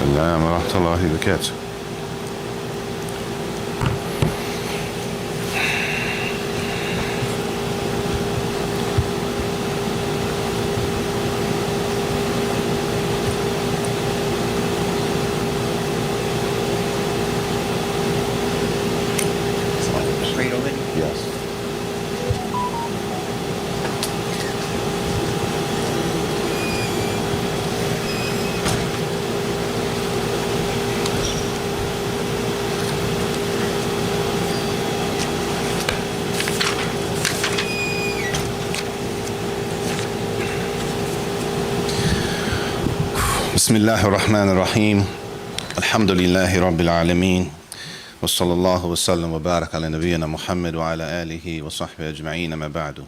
السلام ورحمة الله وبركاته. Prayed already? Yes. بسم الله الرحمن الرحيم. الحمد لله رب العالمين. وصلى الله وسلم وبارك على نبينا محمد وعلى آله وصحبه أجمعين ما بعد.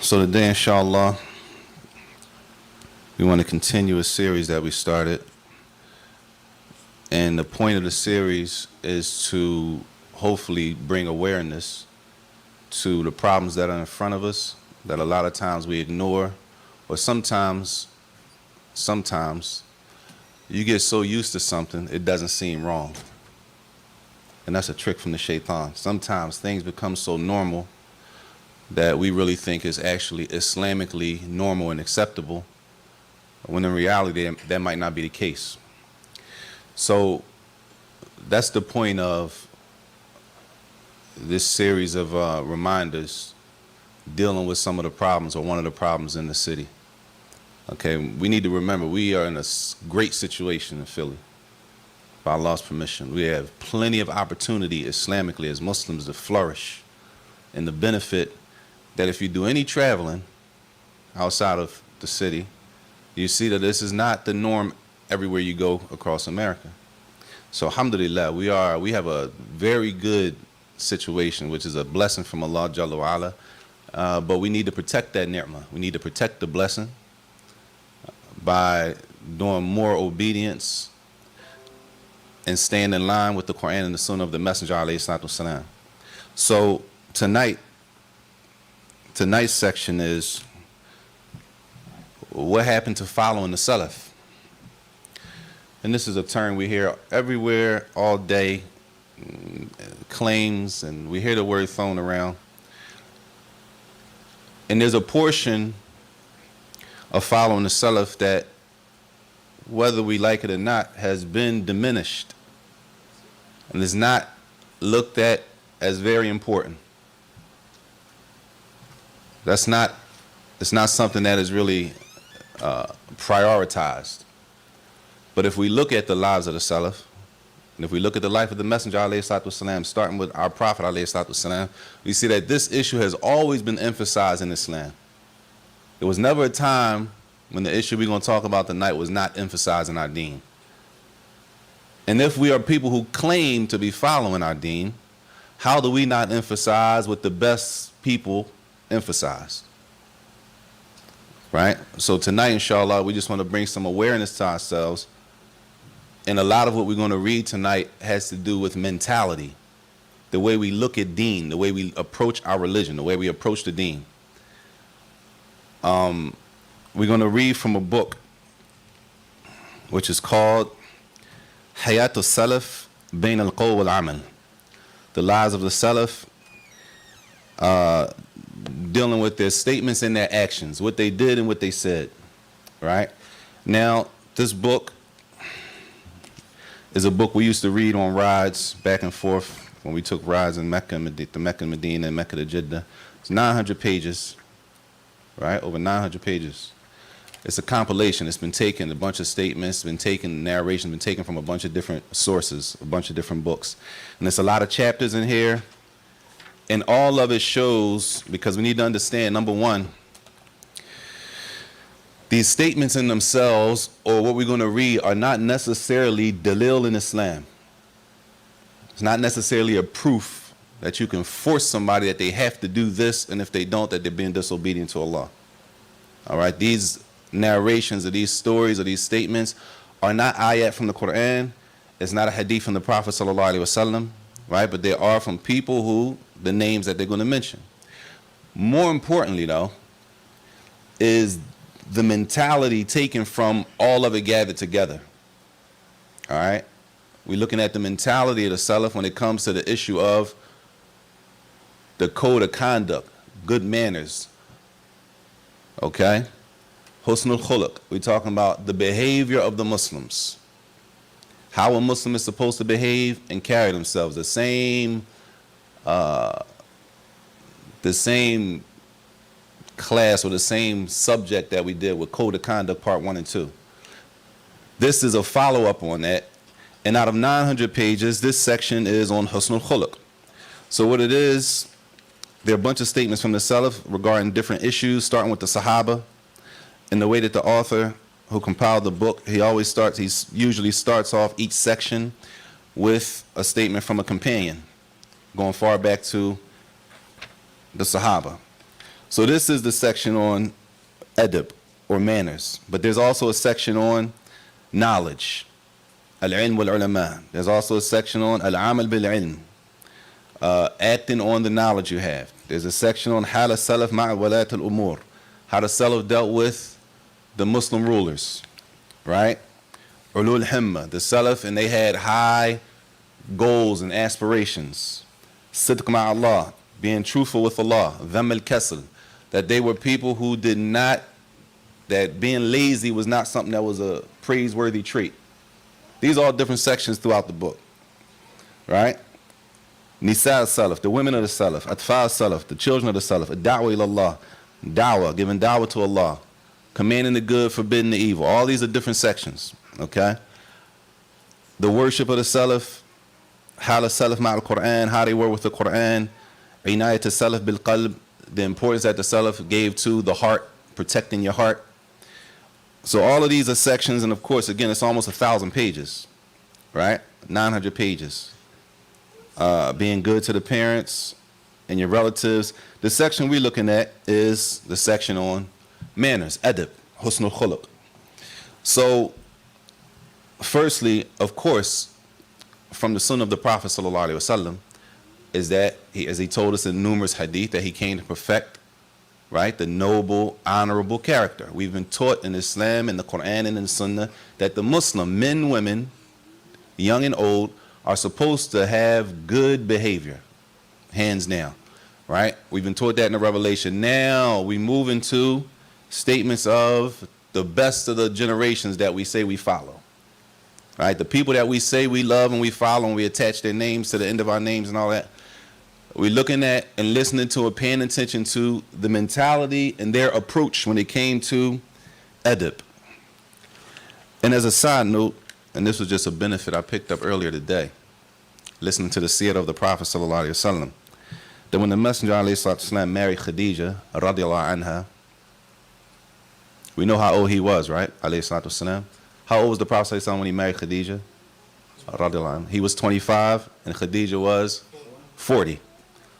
So today, inshallah, we want to continue a series that we started. And the point of the series is to hopefully bring awareness to the problems that are in front of us, that a lot of times we ignore, or sometimes you get so used to something, it doesn't seem wrong. And that's a trick from the shaitan. Sometimes things become so normal that we really think is actually Islamically normal and acceptable, when in reality, that might not be the case. So that's the point of this series of reminders dealing with some of the problems, or one of the problems in the city. Okay, we need to remember we are in a great situation in Philly, by Allah's permission. We have plenty of opportunity Islamically as Muslims to flourish, and the benefit that if you do any traveling outside of the city, you see that this is not the norm everywhere you go across America. So alhamdulillah, we have a very good situation, which is a blessing from Allah Jalla wa Ala, but we need to protect that ni'mah. We need to protect the blessing by doing more obedience and staying in line with the Quran and the Sunnah of the Messenger alayhi salatu wasalam. So tonight's section is what happened to following the Salaf. And this is a term we hear everywhere all day, claims, and we hear the word thrown around. And there's a portion of following the Salaf that, whether we like it or not, has been diminished and is not looked at as very important. It's not something that is really prioritized. But if we look at the lives of the Salaf, and if we look at the life of the Messenger alayhi salatu wasalam, starting with our Prophet alayhi salatu wasalam, we see that this issue has always been emphasized in Islam. There was never a time when the issue we're going to talk about tonight was not emphasized in our deen. And if we are people who claim to be following our deen, how do we not emphasize what the best people emphasized? Right? So tonight, inshallah, we just want to bring some awareness to ourselves. And a lot of what we're going to read tonight has to do with mentality, the way we look at deen, the way we approach our religion, the way we approach the deen. We're going to read from a book which is called Hayatul Salaf Bain al-Qawl wal-Amal, the lives of the Salaf, dealing with their statements and their actions, what they did and what they said. Right? Now, this book is a book we used to read on rides back and forth when we took rides in Mecca, to Mecca, Medina, and Mecca to Jeddah. It's 900 pages. Right, over 900 pages. It's a compilation. It's been taken, a bunch of statements, been taken, narration, been taken from a bunch of different sources, a bunch of different books. And there's a lot of chapters in here. And all of it shows, because we need to understand, number one, these statements in themselves, or what we're going to read, are not necessarily dalil in Islam. It's not necessarily a proof that you can force somebody that they have to do this, and if they don't, that they're being disobedient to Allah. All right, these narrations or these stories or these statements are not ayat from the Quran. It's not a hadith from the Prophet sallallahu alaihi wasallam, right? But they are from people who, the names that they're going to mention. More importantly, though, is the mentality taken from all of it gathered together. All right? We're looking at the mentality of the Salaf when it comes to the issue of the code of conduct, good manners. Okay? Husnul khuluq. We're talking about the behavior of the Muslims. How a Muslim is supposed to behave and carry themselves. The same class or the same subject that we did with Code of Conduct Part 1 and 2. This is a follow-up on that. And out of 900 pages, this section is on Husnul Khuluq. So what it is, there are a bunch of statements from the Salaf regarding different issues, starting with the Sahaba. And the way that the author who compiled the book, he usually starts off each section with a statement from a companion, going far back to the Sahaba. So this is the section on adab, or manners. But there's also a section on knowledge, al-ilm wal-ulama. There's also a section on al-amal bil-ilm, acting on the knowledge you have. There's a section on hal salaf ma'a walat al-umur, how the Salaf dealt with the Muslim rulers, right? Ulul himma, the Salaf, and they had high goals and aspirations. Sidq ma'allah, being truthful with Allah. Dhamm al-kasal, that they were people who did not, that being lazy was not something that was a praiseworthy trait. These are all different sections throughout the book, right? Nisa al-Salaf, the women of the Salaf. Atfa al-Salaf, the children of the Salaf. Ad-da'wa ilallah, da'wah, giving da'wah to Allah. Commanding the good, forbidding the evil. All these are different sections, okay? The worship of the Salaf, hal salaf ma'al Quran, how they were with the Quran. Inayat al-Salaf bil-qalb, the importance that the Salaf gave to the heart, protecting your heart. So all of these are sections, and of course, again, it's almost 1,000 pages, right? 900 pages. Being good to the parents and your relatives. The section we're looking at is the section on manners, adab, husnul khuluq. So, firstly, of course, from the sunnah of the Prophet sallallahu alaihi wasallam, is that as he told us in numerous hadith, that he came to perfect, right, the noble, honorable character. We've been taught in Islam, in the Quran, and in the Sunnah that the Muslim, men, women, young and old, are supposed to have good behavior, hands down, right? We've been taught that in the Revelation. Now we move into statements of the best of the generations that we say we follow, right? The people that we say we love and we follow, and we attach their names to the end of our names and all that. We're looking at and listening to and paying attention to the mentality and their approach when it came to adab. And as a side note, and this was just a benefit I picked up earlier today, listening to the seerah of the Prophet sallallahu alaihi wasallam, that when the Messenger alayhi salatu wasalam married Khadija radiallahu anha, we know how old he was, right? Alayhi salatu wasalam. How old was the Prophet sallallahu alaihi wasallam when he married Khadija radiallahu anha? He was 25 and Khadija was 40.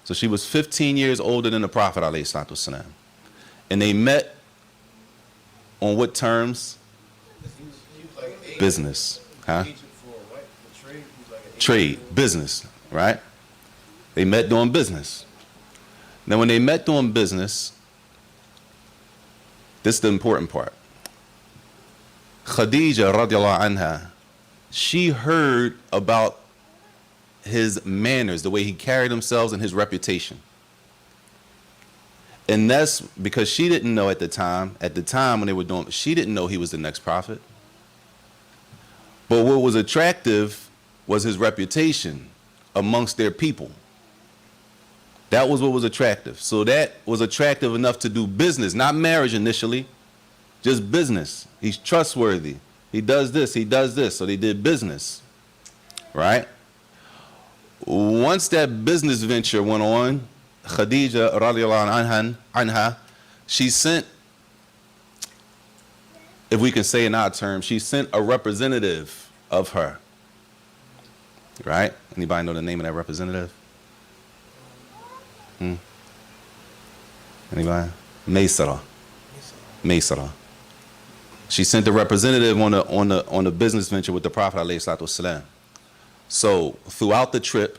So she was 15 years older than the Prophet alayhi salatu wasalam. And they met on what terms? Business. Huh? Trade, business, right? They met doing business. Now when they met doing business, this is the important part. Khadija radiallahu anha, she heard about his manners, the way he carried himself and his reputation. And that's because she didn't know at the time when they were doing, she didn't know he was the next prophet. But what was attractive was his reputation amongst their people. That was what was attractive. So that was attractive enough to do business, not marriage initially, just business. He's trustworthy. He does this, he does this. So they did business, right? Once that business venture went on, Khadija radiallahu anha, she sent, if we can say in our terms, she sent a representative of her. Right? Anybody know the name of that representative? Anybody? Maysara. Maysara. She sent the representative on the business venture with the Prophet alayhi salatu wasalam. So throughout the trip,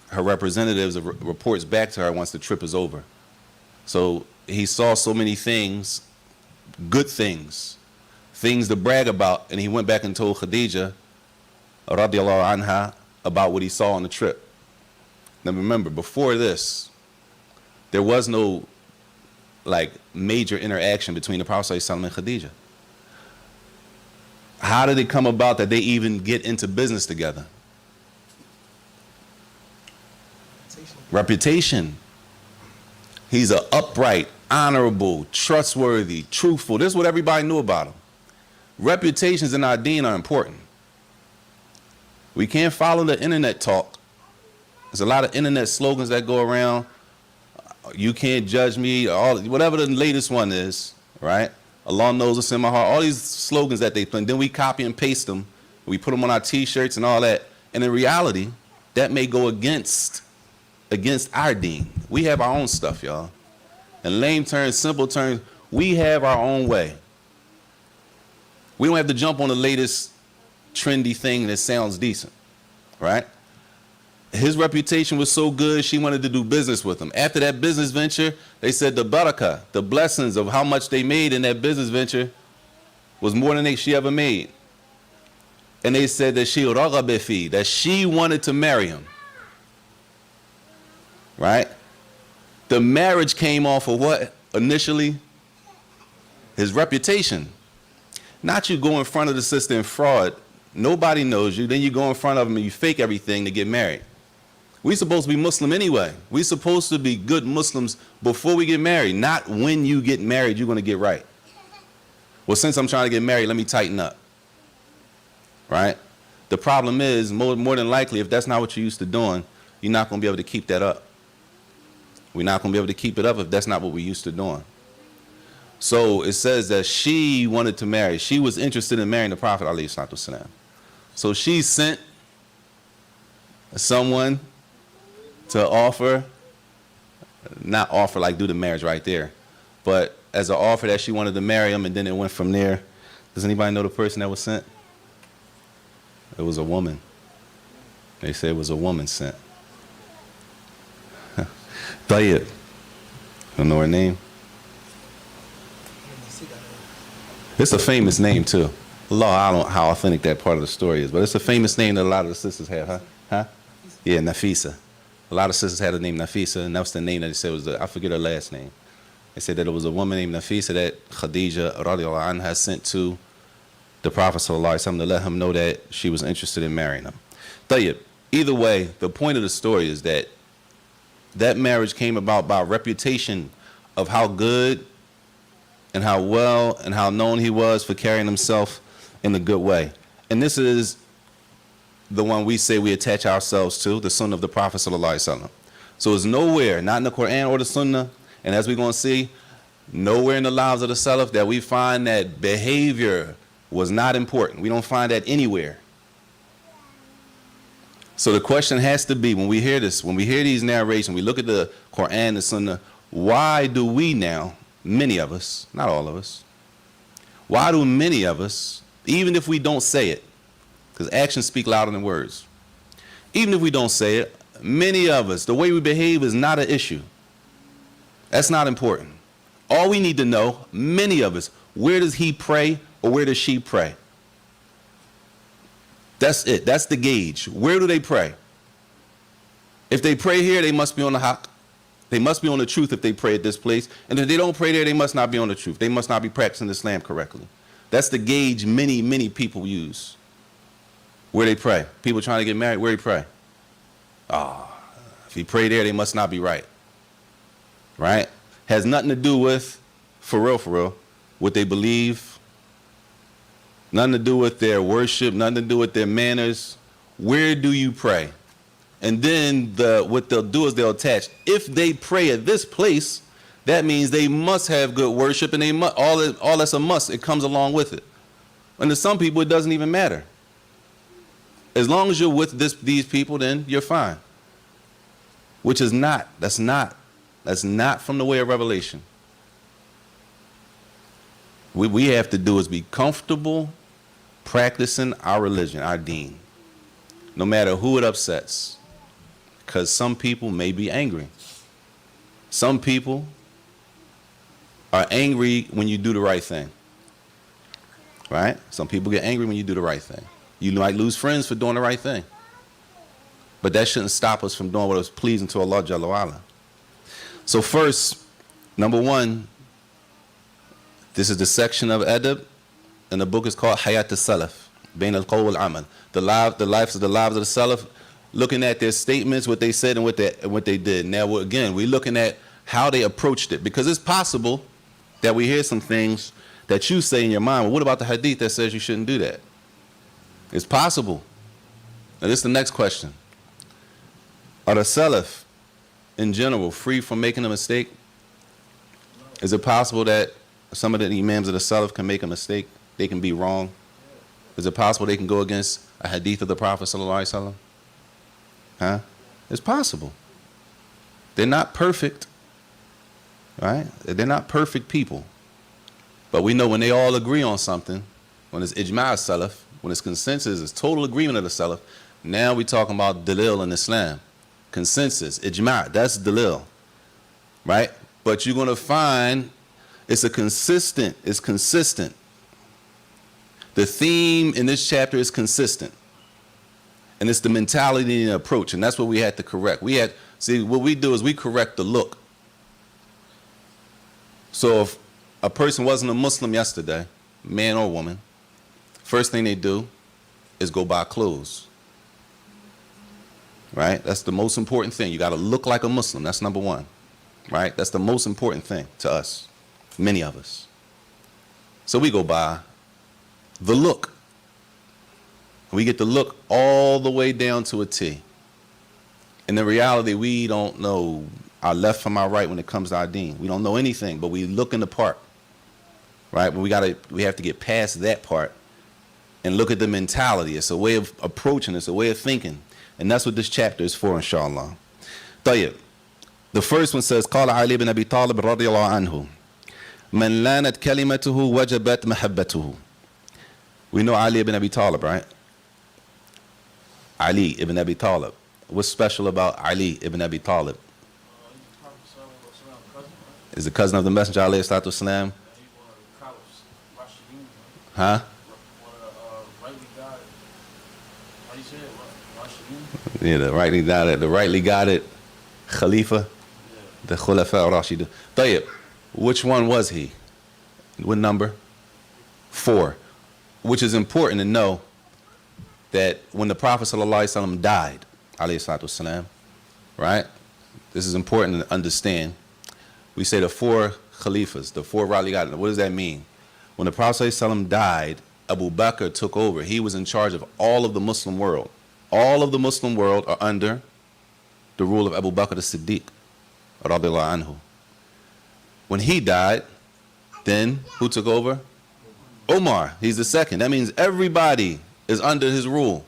her representatives reports back to her once the trip is over. So he saw so many things good things, things to brag about. And he went back and told Khadija, radiallahu anha, about what he saw on the trip. Now remember, before this, there was no like major interaction between the Prophet ﷺ and Khadija. How did it come about that they even get into business together? Reputation. He's an upright, honorable, trustworthy, truthful. This is what everybody knew about him. Reputations in our deen are important. We can't follow the internet talk. There's a lot of internet slogans that go around. You can't judge me, whatever the latest one is, right? Allah knows what's in my heart. All these slogans that they put, and then we copy and paste them. We put them on our T-shirts and all that. And in reality, that may go against our deen. We have our own stuff, y'all. In lame terms, simple terms, we have our own way. We don't have to jump on the latest trendy thing that sounds decent, right? His reputation was so good, she wanted to do business with him. After that business venture, they said the barakah, the blessings of how much they made in that business venture was more than she ever made. And they said that that she wanted to marry him, right? The marriage came off of what initially? His reputation. Not you go in front of the sister and fraud. Nobody knows you. Then you go in front of them and you fake everything to get married. We supposed to be Muslim anyway. We supposed to be good Muslims before we get married, not when you get married you're going to get right. Well, since I'm trying to get married, let me tighten up, right? The problem is, more than likely, if that's not what you're used to doing, you're not going to be able to keep that up. We're not going to be able to keep it up if that's not what we're used to doing. So it says that she wanted to marry. She was interested in marrying the Prophet ﷺ. So she sent someone to offer, not offer like do the marriage right there, but as an offer that she wanted to marry him, and then it went from there. Does anybody know the person that was sent? It was a woman. They say it was a woman sent. Tayyib. Don't know her name? It's a famous name too. Allah, I don't know how authentic that part of the story is, but it's a famous name that a lot of the sisters have, huh? Huh? Yeah, Nafisa. A lot of sisters had the name Nafisa, and that was the name that they said was I forget her last name. They said that it was a woman named Nafisa that Khadija radiallahu anha sent to the Prophet sallallahu alaihi wasallam to let him know that she was interested in marrying him. Tayyib. Either way, the point of the story is that that marriage came about by reputation of how good and how well and how known he was for carrying himself in a good way. And this is the one we say we attach ourselves to, the Sunnah of the Prophet sallallahu alaihi wasallam. So it's nowhere, not in the Quran or the Sunnah, and as we're going to see, nowhere in the lives of the Salaf that we find that behavior was not important. We don't find that anywhere. So the question has to be, when we hear this, when we hear these narrations, we look at the Quran, the Sunnah, why do we now, many of us, not all of us, why do many of us, even if we don't say it, because actions speak louder than words, even if we don't say it, many of us, the way we behave is not an issue. That's not important. All we need to know, many of us, where does he pray or where does she pray? That's it. That's the gauge. Where do they pray? If they pray here, they must be on the haqq. They must be on the truth if they pray at this place. And if they don't pray there, they must not be on the truth. They must not be practicing Islam correctly. That's the gauge many, many people use. Where they pray. People trying to get married, where they pray? If he pray there, they must not be right. Right? Has nothing to do with, for real, what they believe. Nothing to do with their worship, nothing to do with their manners. Where do you pray? And then what they'll do is they'll attach, if they pray at this place, that means they must have good worship, and they must, all that's a must. It comes along with it. And to some people, it doesn't even matter. As long as you're with these people, then you're fine. Which is not. That's not from the way of revelation. What we have to do is be comfortable practicing our religion, our deen, no matter who it upsets, because some people may be angry. Some people are angry when you do the right thing. Right? Some people get angry when you do the right thing. You might lose friends for doing the right thing. But that shouldn't stop us from doing what is pleasing to Allah Jalla wa Ala. So first, number one, this is the section of Adab, and the book is called Hayat al-Salaf, Bain al-Qawl wal-Amal. The lives of the Salaf, looking at their statements, what they said and what they did. Now, we're looking at how they approached it, because it's possible that we hear some things that you say in your mind, well, what about the hadith that says you shouldn't do that? It's possible. Now, this is the next question. Are the Salaf, in general, free from making a mistake? Is it possible that some of the Imams of the Salaf can make a mistake? They can be wrong? Is it possible they can go against a hadith of the Prophet sallallahu alaihi wasallam? Huh? It's possible. They're not perfect, right? They're not perfect people. But we know when they all agree on something, when it's ijma' salaf, when it's consensus, it's total agreement of the salaf, now we're talking about dalil in Islam. Consensus, ijma', that's dalil, right? But you're going to find it's consistent. The theme in this chapter is consistent. And it's the mentality and the approach, and that's what we had to correct. What we do is we correct the look. So if a person wasn't a Muslim yesterday, man or woman, first thing they do is go buy clothes. Right? That's the most important thing. You got to look like a Muslim. That's number one. Right? That's the most important thing to us, many of us. So we go by the look. We get to look all the way down to a T. And in reality, we don't know our left from our right when it comes to our deen. We don't know anything, but we look in the part. Right? But we have to get past that part and look at the mentality. It's a way of approaching, it's a way of thinking. And that's what this chapter is for, inshallah. طيب. The first one says, قال علي بن أبي طالب رضي الله عنه من لانت كلمته وجبت محبته. We know Ali ibn Abi Talib, right? Ali ibn Abi Talib. What's special about Ali ibn Abi Talib? Is the cousin of the Messenger, alayhi salatu wasalam? Huh? Yeah, the rightly guided Khalifa, the Khulafa al-Rashidun. طيب, which one was he? What number? 4. Which is important to know that when the Prophet ﷺ died, alayhi salatu wasalam, right? This is important to understand. We say the 4 Khalifas, the 4 rightly guided. What does that mean? When the Prophet ﷺ died, Abu Bakr took over. He was in charge of all of the Muslim world. All of the Muslim world are under the rule of Abu Bakr as-Siddiq, radiallahu anhu. When he died, then who took over? Omar. He's the second. That means everybody is under his rule.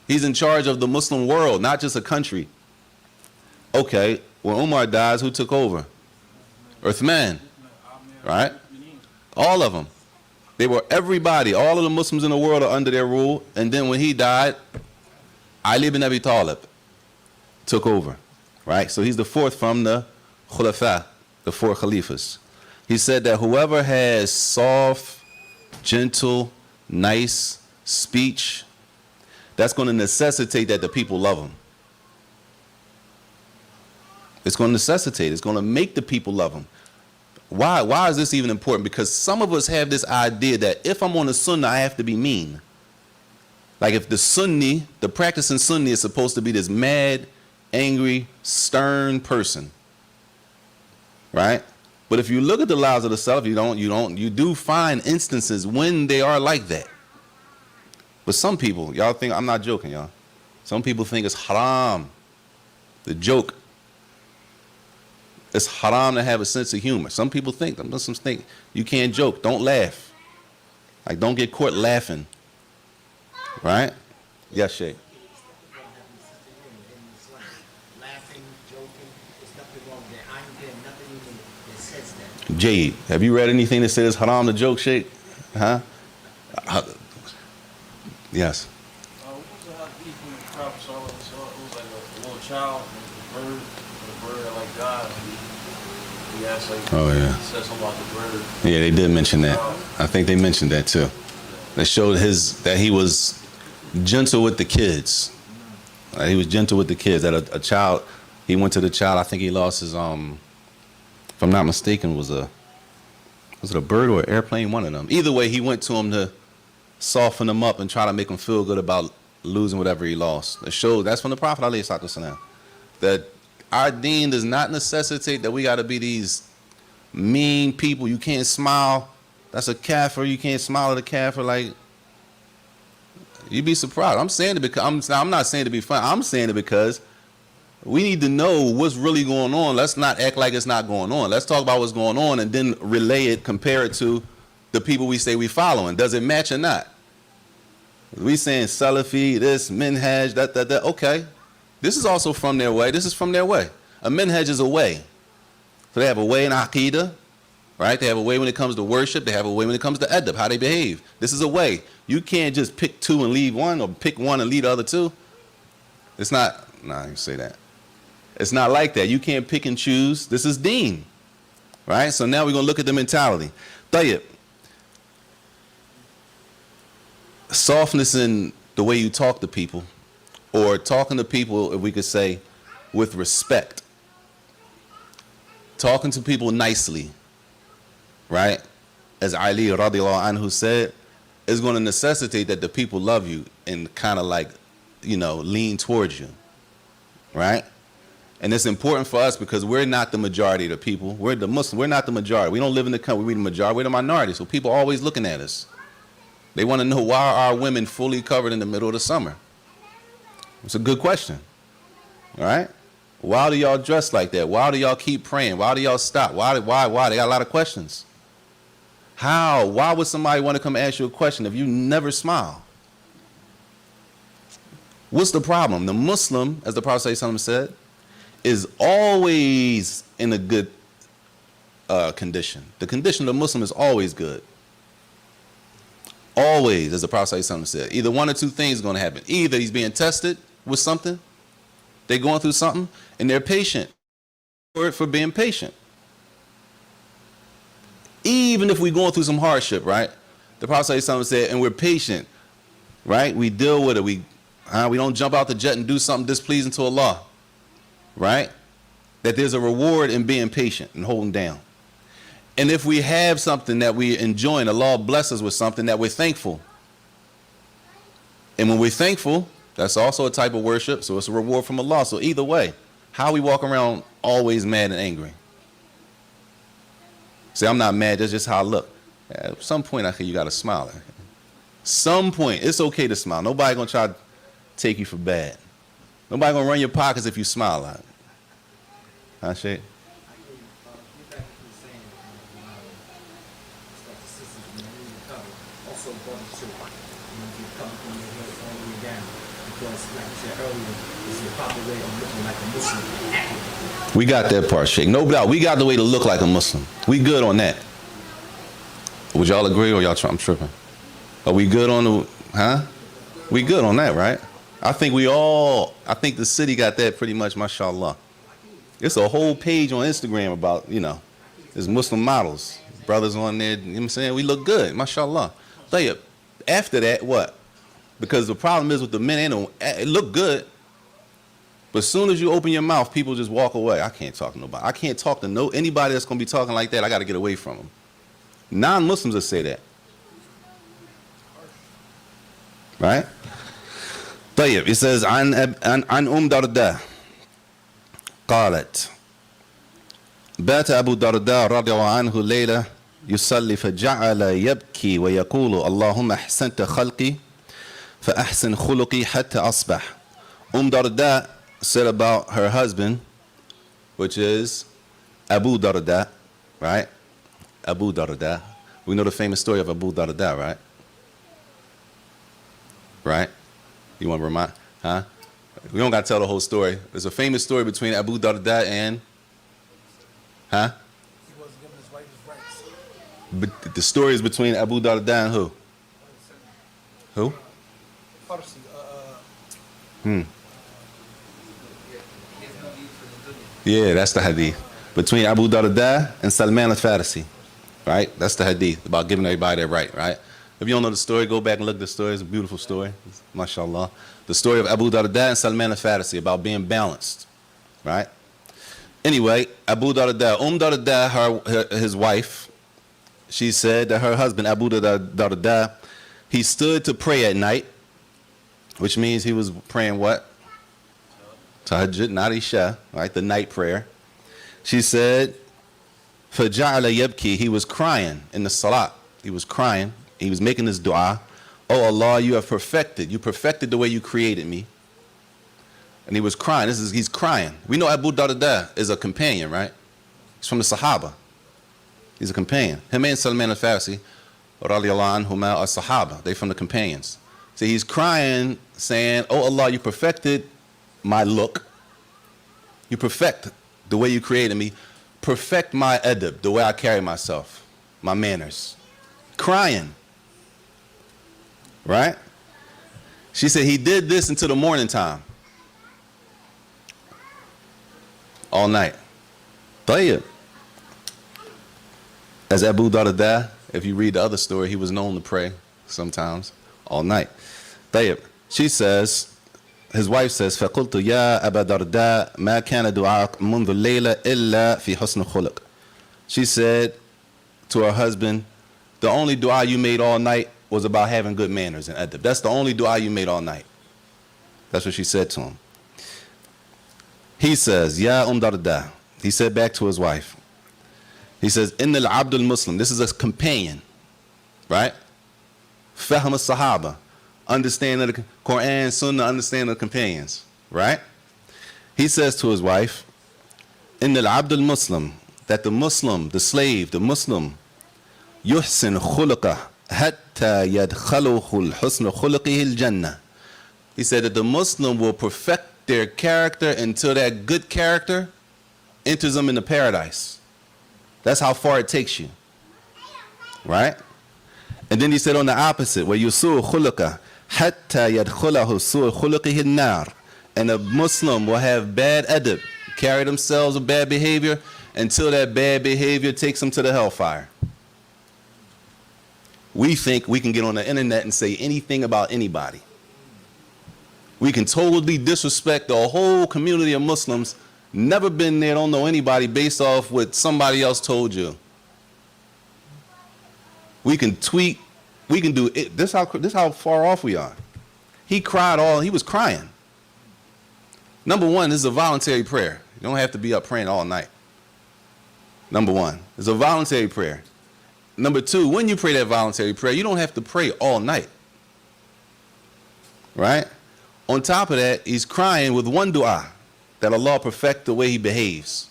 He's in charge of the Muslim world, not just a country. Okay, when Omar dies, who took over? Uthman, right? All of them. They were everybody. All of the Muslims in the world are under their rule. And then when he died, Ali ibn Abi Talib took over, right? So he's the 4th from the Khulafa, the 4 Khalifas. He said that whoever has soft, gentle, nice speech, that's going to necessitate that the people love him. It's going to necessitate. It's going to make the people love him. Why is this even important? Because some of us have this idea that if I'm on the Sunnah, I have to be mean. Like if the Sunni, the practicing Sunni is supposed to be this mad, angry, stern person. Right? But if you look at the lives of the Salaf, you do find instances when they are like that. But some people, y'all think, I'm not joking, y'all. Some people think it's haram. The joke. It's haram to have a sense of humor. Some people think, the Muslims think, you can't joke, don't laugh. Like, don't get caught laughing. Right? Yes, Sheikh. Laughing, joking, there's nothing wrong there. I ain't there, nothing even that says that. Jade, have you read anything that says haram to joke, Sheikh? Huh? Yes. What was the hadith when the Prophet saw it? It was like a little child, and the bird like died. He he acts like Oh, yeah. he says something about the bird. Yeah, they did mention that. I think they mentioned that too. They showed that he was gentle with the kids. He was gentle with the kids. That a child, he went to the child. I think he lost his if I'm not mistaken, was it a bird or an airplane? One of them. Either way, he went to him to soften him up and try to make him feel good about losing whatever he lost. It showed that's from the Prophet ﷺ, that our deen does not necessitate that we got to be these mean people. You can't smile. That's a kafir. You can't smile at a kafir. Like, you'd be surprised. I'm saying it because I'm not saying to be funny. I'm saying it because we need to know what's really going on. Let's not act like it's not going on. Let's talk about what's going on and then relay it, compare it to the people we say we following. Does it match or not? We saying Salafi, this, Minhaj, that. Okay. This is also from their way. This is from their way. A Minhaj is a way. So they have a way in Aqidah, right? They have a way when it comes to worship. They have a way when it comes to adab, how they behave. This is a way. You can't just pick two and leave one, or pick one and leave the other two. It's not, I can say that. It's not like that. You can't pick and choose. This is deen, right? So now we're going to look at the mentality. Tayyib. Softness in the way you talk to people, or talking to people, if we could say, with respect. Talking to people nicely, right? As Ali radiallahu anhu said, is going to necessitate that the people love you and kind of like, lean towards you, right? And it's important for us because we're not the majority of the people. We're the Muslims. We're not the majority. We don't live in the country. We're the majority. We're the minority. So people are always looking at us. They want to know, why are our women fully covered in the middle of the summer? It's a good question, all right? Why do y'all dress like that? Why do y'all keep praying? Why do y'all stop? Why? They got a lot of questions. How? Why would somebody want to come ask you a question if you never smile? What's the problem? The Muslim, as the Prophet ﷺ said, is always in a good condition. The condition of the Muslim is always good. Always, as the Prophet ﷺ said. Either one or two things are going to happen. Either he's being tested with something, they're going through something, and they're patient for being patient. Even if we're going through some hardship, right? The Prophet ﷺ said, and we're patient, right? We deal with it. We don't jump out the jet and do something displeasing to Allah, right? That there's a reward in being patient and holding down. And if we have something that we enjoy, and Allah bless us with something, that we're thankful. And when we're thankful, that's also a type of worship, so it's a reward from Allah. So either way, how we walk around always mad and angry? See, I'm not mad, that's just how I look. At some point, I think you got to smile. Some point, it's okay to smile. Nobody going to try to take you for bad. Nobody going to run your pockets if you smile at it. Huh, Shay? We got that part, Sheikh. No doubt. We got the way to look like a Muslim. We good on that. Would y'all agree, or I'm tripping? Are we good on the, We good on that, right? I think the city got that pretty much, mashallah. It's a whole page on Instagram about, there's Muslim models. Brothers on there, you know what I'm saying? We look good, mashallah. After that, what? Because the problem is with the men, it look good. But as soon as you open your mouth, people just walk away. I can't talk to nobody. I can't talk to anybody that's going to be talking like that. I got to get away from them. Non-Muslims will say that. Right? طيب, it says, عن درداء قالت بات أبو درداء رضي الله عنه ليلة يصلي فجعل يبكي ويقول اللهم أحسنت خلقي فأحسن خلقي حتى أصبح. Darda said about her husband, which is Abu Darda, right? Abu Darda. We know the famous story of Abu Darda, right? Right? You want to remind? We don't got to tell the whole story. There's a famous story between Abu Darda and, He wasn't giving his wife his rights. But the story is between Abu Darda and who? Who? Farsi, Yeah, that's the hadith. between Abu Darda and Salman al-Farisi, right? That's the hadith about giving everybody their right? If you don't know the story, go back and look at the story. It's a beautiful story, mashallah. The story of Abu Darda and Salman al-Farisi about being balanced, right? Anyway, Abu Darda, Darda, his wife, she said that her husband, Abu Darda, he stood to pray at night, which means he was praying what? Tahajjud, not Isha, right? The night prayer. She said, فَجَعَلَ يَبْكِي, he was crying in the salat. He was crying. He was making this dua. Oh Allah, you have perfected. You perfected the way you created me. And he was crying. He's crying. We know Abu Darda is a companion, right? He's from the Sahaba. He's a companion. Him and Salman al-Farisi, radiallahu anhuma, are Sahaba. They're from the companions. So he's crying, saying, oh Allah, you perfected my look. You perfect the way you created me. Perfect my adab, the way I carry myself, my manners. Crying. Right? She said he did this until the morning time. All night. Tayyib. As Abu Darda, if you read the other story, he was known to pray sometimes all night. Tayyib. She says, his wife says, فَقُلْتُ يَا أَبَا دَرْدَاء مَا كَانَ دُعَاءَكَ مُنذُ اللَّيْلَ إِلَّا فِي حُسْنِ خُلُقٍ. She said to her husband, the only dua you made all night was about having good manners and adab. That's the only dua you made all night. That's what she said to him. He says, Ya Darda. He said back to his wife. He says, Inna al-abdul Muslim. This is a companion, right? Fahm al-Sahaba. Understanding the Quran, Sunnah, understanding the companions, right? He says to his wife, Inna al-abdul Muslim. That the Muslim, the slave, the Muslim, yuhsin khuluqah hatta yadkhaluhu al-husn khuluqihi al-jannah. He said that the Muslim will perfect their character until that good character enters them into paradise. That's how far it takes you. Right? And then he said on the opposite, where yusu khuluqa hatta yadkhulahu su khuluqihi an-nar. And a Muslim will have bad adab, carry themselves with bad behavior until that bad behavior takes them to the hellfire. We think we can get on the internet and say anything about anybody. We can totally disrespect the whole community of Muslims, never been there, don't know anybody based off what somebody else told you. We can tweet, we can do it. This how far off we are. He was crying. Number one, this is a voluntary prayer. You don't have to be up praying all night. Number one, it's a voluntary prayer. Number two, when you pray that voluntary prayer, you don't have to pray all night. Right? On top of that, he's crying with one dua, that Allah perfect the way he behaves.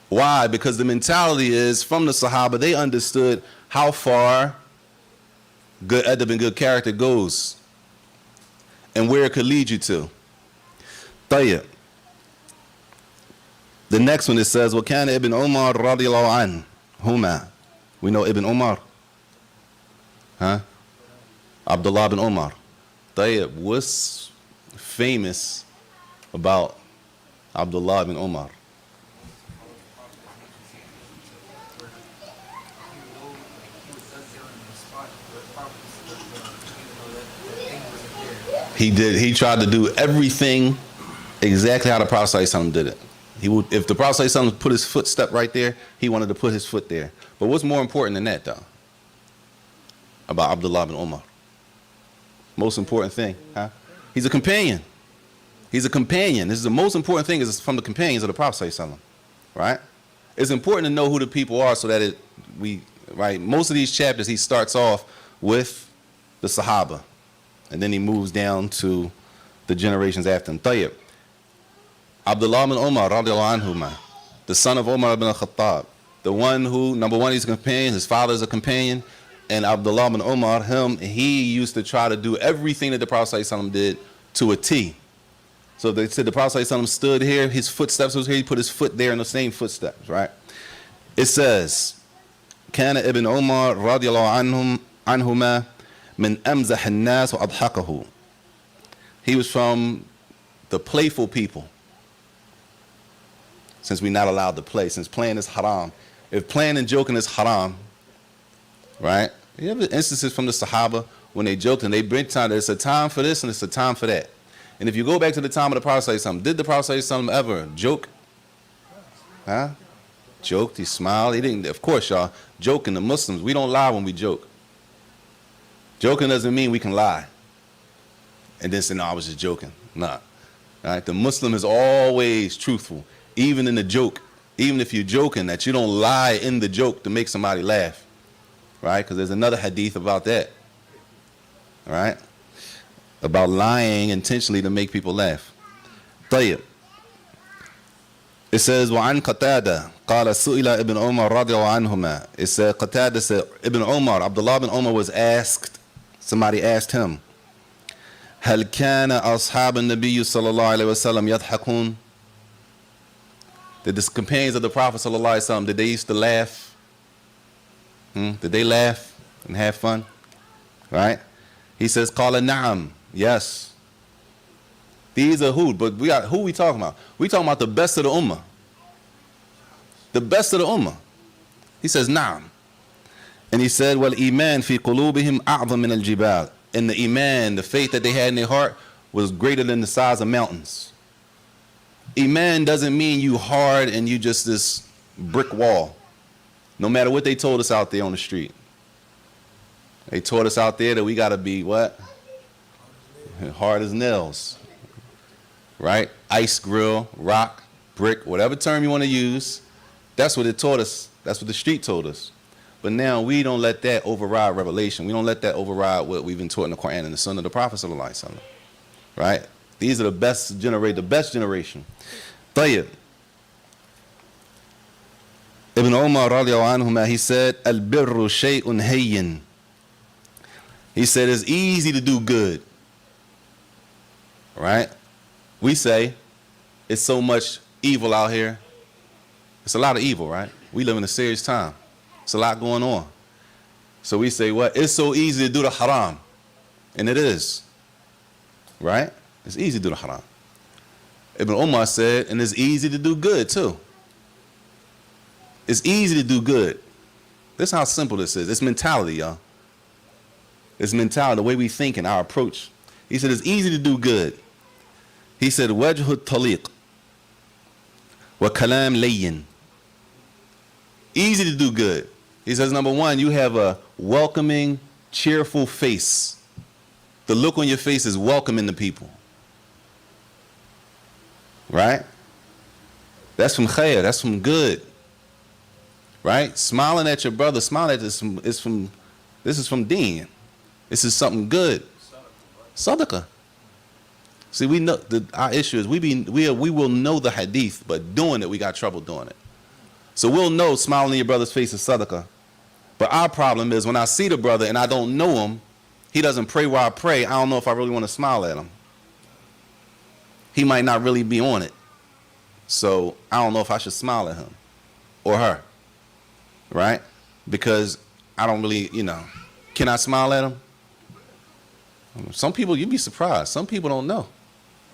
Why? Because the mentality is, from the Sahaba, they understood how far good adab and good character goes and where it could lead you to. Tayyib. The next one, it says, وَكَانَ ibn Umar radiallahu anhuma. We know Ibn Umar. Huh? Abdullah ibn Umar. Tayyib, what's famous about Abdullah ibn Umar? He tried to do everything exactly how the Prophet ﷺ did it. If the Prophet ﷺ put his footstep right there, he wanted to put his foot there. But what's more important than that, though, about Abdullah ibn Umar? Most important thing, huh? He's a companion. He's a companion. This is the most important thing, is from the companions of the Prophet ﷺ, right? It's important to know who the people are so that right? Most of these chapters, he starts off with the Sahaba, and then he moves down to the generations after him. Tayyib. Abdullah ibn Umar, radiallahu anhuma, the son of Umar ibn al-Khattab, the one who, number one, he's a companion, his father is a companion, and Abdullah ibn Umar, he used to try to do everything that the Prophet ﷺ did to a T. So they said the Prophet ﷺ stood here, his footsteps was here, he put his foot there in the same footsteps, right? It says, كان ابن عمر رضي الله عنهما من أمزح الناس وأضحكه. He was from the playful people. since we're not allowed to play, since playing is haram. If playing and joking is haram, right? You have instances from the Sahaba when they joked and they bring time, there's a time for this and it's a time for that. And if you go back to the time of the Prophet ﷺ, did the Prophet ﷺ ever joke? Huh? Joked, he smiled. He didn't, of course, y'all, joking, the Muslims, we don't lie when we joke. Joking doesn't mean we can lie. And then say, no, I was just joking. Nah. All right? The Muslim is always truthful, even in the joke. Even if you're joking, that you don't lie in the joke to make somebody laugh. Right? Because there's another hadith about that. All right? About lying intentionally to make people laugh. طيب. It says, وعن قتادة قال سئل ابن عمر رضي الله عنهما. It said, Qatada said, Ibn Umar, Abdullah ibn Umar was asked, somebody asked him, هل كان أصحاب النبي صلى الله عليه وسلم يضحكون? Did the companions of the Prophet صلى الله عليه وسلم, did they used to laugh? Did they laugh and have fun? Right? He says, قال نعم. Yes. These are who? But who we talking about? We talking about the best of the ummah. The best of the ummah. He says, نعم. And he said, وَالْإِيمَانِ فِي قُلُوبِهِمْ أَعْظَمْ مِنَ الْجِبَالِ. And the iman, the faith that they had in their heart, was greater than the size of mountains. Iman doesn't mean you hard and you just this brick wall. No matter what they told us out there on the street. They taught us out there that we got to be what? Hard as nails. Right? Ice grill, rock, brick, whatever term you want to use. That's what it taught us. That's what the street told us. But now we don't let that override revelation. We don't let that override what we've been taught in the Quran and the Sunnah of the Prophet sallallahu alaihi wasallam. Right? These are the best generation. طيب. Ibn Umar radiallahu anhuma, he said, Al-birru shay'un hayyin. He said, it's easy to do good. Right? We say, it's so much evil out here. It's a lot of evil, right? We live in a serious time. It's a lot going on. So we say, what? It's so easy to do the haram. And it is. Right? It's easy to do the haram. Ibn Umar said, and it's easy to do good too. It's easy to do good. This is how simple this is. It's mentality, y'all. It's mentality, the way we think and our approach. He said, it's easy to do good. He said, wajhu taliq wa kalam layyin. Easy to do good. He says, number one, you have a welcoming, cheerful face. The look on your face is welcoming the people. Right? That's from khair. That's from good. Right? Smiling at your brother, smiling at this is from deen. This is something good. Sadaqah. See, we know our issue is we will know the hadith, but doing it, we got trouble doing it. So we'll know smiling in your brother's face is sadaqah. But our problem is when I see the brother and I don't know him, he doesn't pray while I pray, I don't know if I really want to smile at him. He might not really be on it. So I don't know if I should smile at him or her. Right? Because I don't really, can I smile at him? Some people, you'd be surprised. Some people don't know.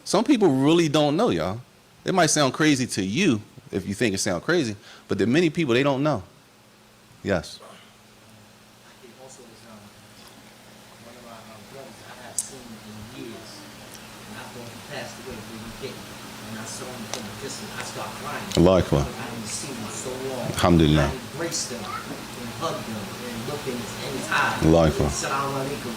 Some people really don't know, y'all. It might sound crazy to you if you think it sounds crazy, but there are many people, they don't know. Yes. I think also is one of my brothers I have seen in years, and I thought he passed away, but he didn't. And I saw him from a distance. I started crying. Allah Akbar. I hadn't seen him so long. Alhamdulillah. I embraced him and hugged him and looked in his eyes. Allah Akbar. Assalamu alaikum.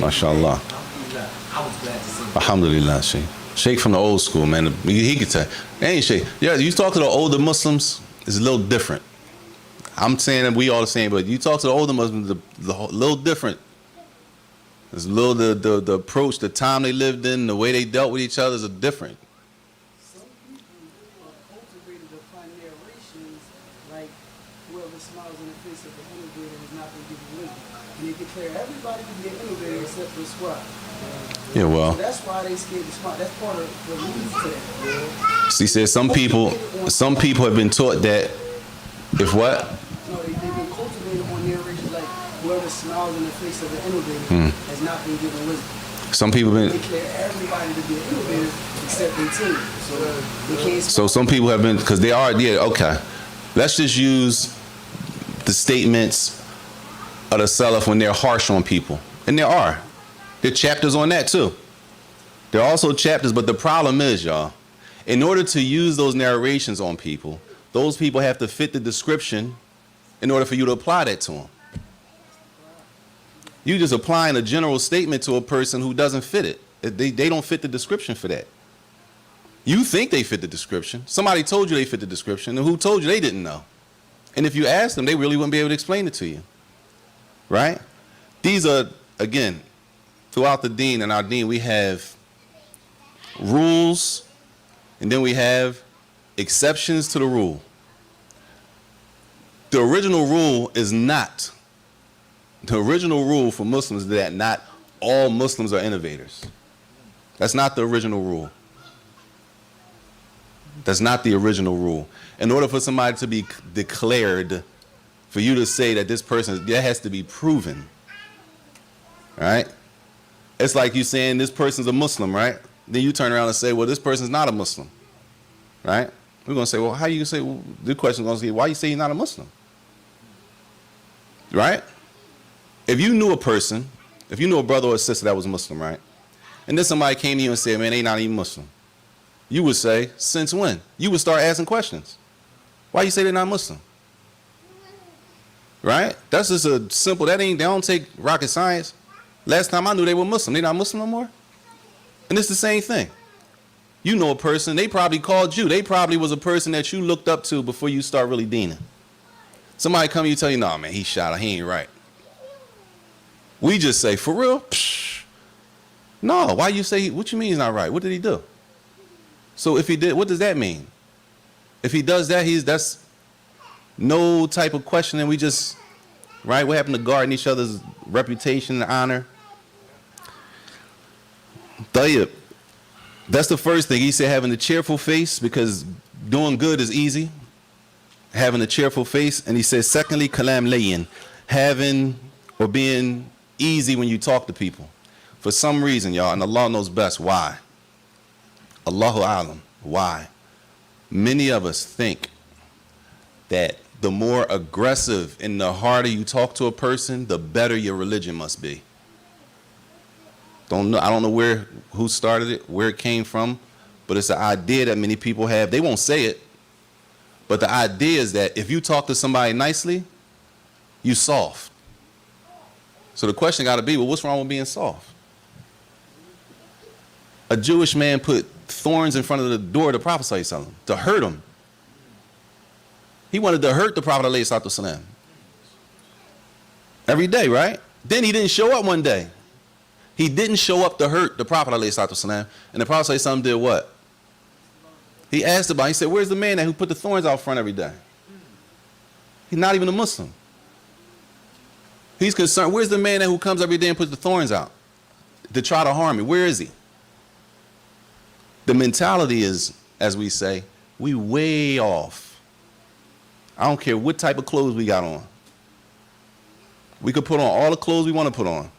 MashaAllah. I was glad to see him. Alhamdulillah, Sheikh. Sheikh from the old school, man. He could tell. Ain't Sheikh. Yeah, you talk to the older Muslims, it's a little different. I'm saying that we all the same, but you talk to the older Muslims, a little different. It's a little the approach, the time they lived in, the way they dealt with each other is different. Some people are cultivated upon narrations like whoever smiles in the face of the innovator is not going to give you wisdom. And they declare everybody to be an innovator except for the scribe. Yeah, well. So that's why they scared to smile. That's part of what leads to that. She said some people have been taught that if what? No, they've been cultivated on narrations like whoever smiles in the face of the innovator has not been given wisdom. Some people been. declare everybody to be an innovator except they two. So they can't. So some people have been, because they are, yeah, okay. Let's just use the statements of the Salaf when they're harsh on people. And there are. There are chapters on that too. There are also chapters, but the problem is, y'all, in order to use those narrations on people, those people have to fit the description in order for you to apply that to them. You just applying a general statement to a person who doesn't fit it. They don't fit the description for that. You think they fit the description. Somebody told you they fit the description, and who told you they didn't know? And if you asked them, they really wouldn't be able to explain it to you. Right? These are, again, throughout the deen and our deen, we have rules, and then we have exceptions to the rule. The original rule is not, the original rule for Muslims is that not all Muslims are innovators. That's not the original rule. That's not the original rule. In order for somebody to be declared, for you to say that this person, that has to be proven. Right? It's like you saying this person's a Muslim, right? Then you turn around and say, well, this person's not a Muslim. Right? We're going to say, well, how you say, well, the question's going to be, why you say he's not a Muslim? Right? If you knew a person, if you knew a brother or a sister that was Muslim, right? And then somebody came to you and said, man, they not even Muslim. You would say, since when? You would start asking questions. Why you say they're not Muslim? Right? That's just a simple, they don't take rocket science. Last time I knew they were Muslim. They not Muslim no more? And it's the same thing. You know a person, they probably called you. They probably was a person that you looked up to before you start really deening. Somebody come to you tell you, nah, man, he shot her. He ain't right. We just say, for real? Psh. No, why you say, what you mean he's not right? What did he do? So if he did, what does that mean? If he does that, that's no type of question, and we just, right? We happen to guard each other's reputation and honor. Tayyib. That's the first thing. He said having a cheerful face, because doing good is easy. Having a cheerful face. And he says, secondly, kalam layyin. Having or being easy when you talk to people. For some reason, y'all, and Allah knows best why. Allahu alam. Why? Many of us think that the more aggressive and the harder you talk to a person, the better your religion must be. I don't know who started it, where it came from, but it's an idea that many people have. They won't say it, but the idea is that if you talk to somebody nicely, you soft. So the question got to be, well, what's wrong with being soft? A Jewish man put thorns in front of the door of the Prophet ﷺ to hurt him. He wanted to hurt the Prophet ﷺ. Every day, right? Then he didn't show up one day. He didn't show up to hurt the Prophet ﷺ. And the Prophet ﷺ did what? He asked about, he said, where's the man who put the thorns out front every day? He's not even a Muslim. He's concerned, where's the man who comes every day and puts the thorns out to try to harm me? Where is he? The mentality is, as we say, we way off. I don't care what type of clothes we got on. We could put on all the clothes we want to put on.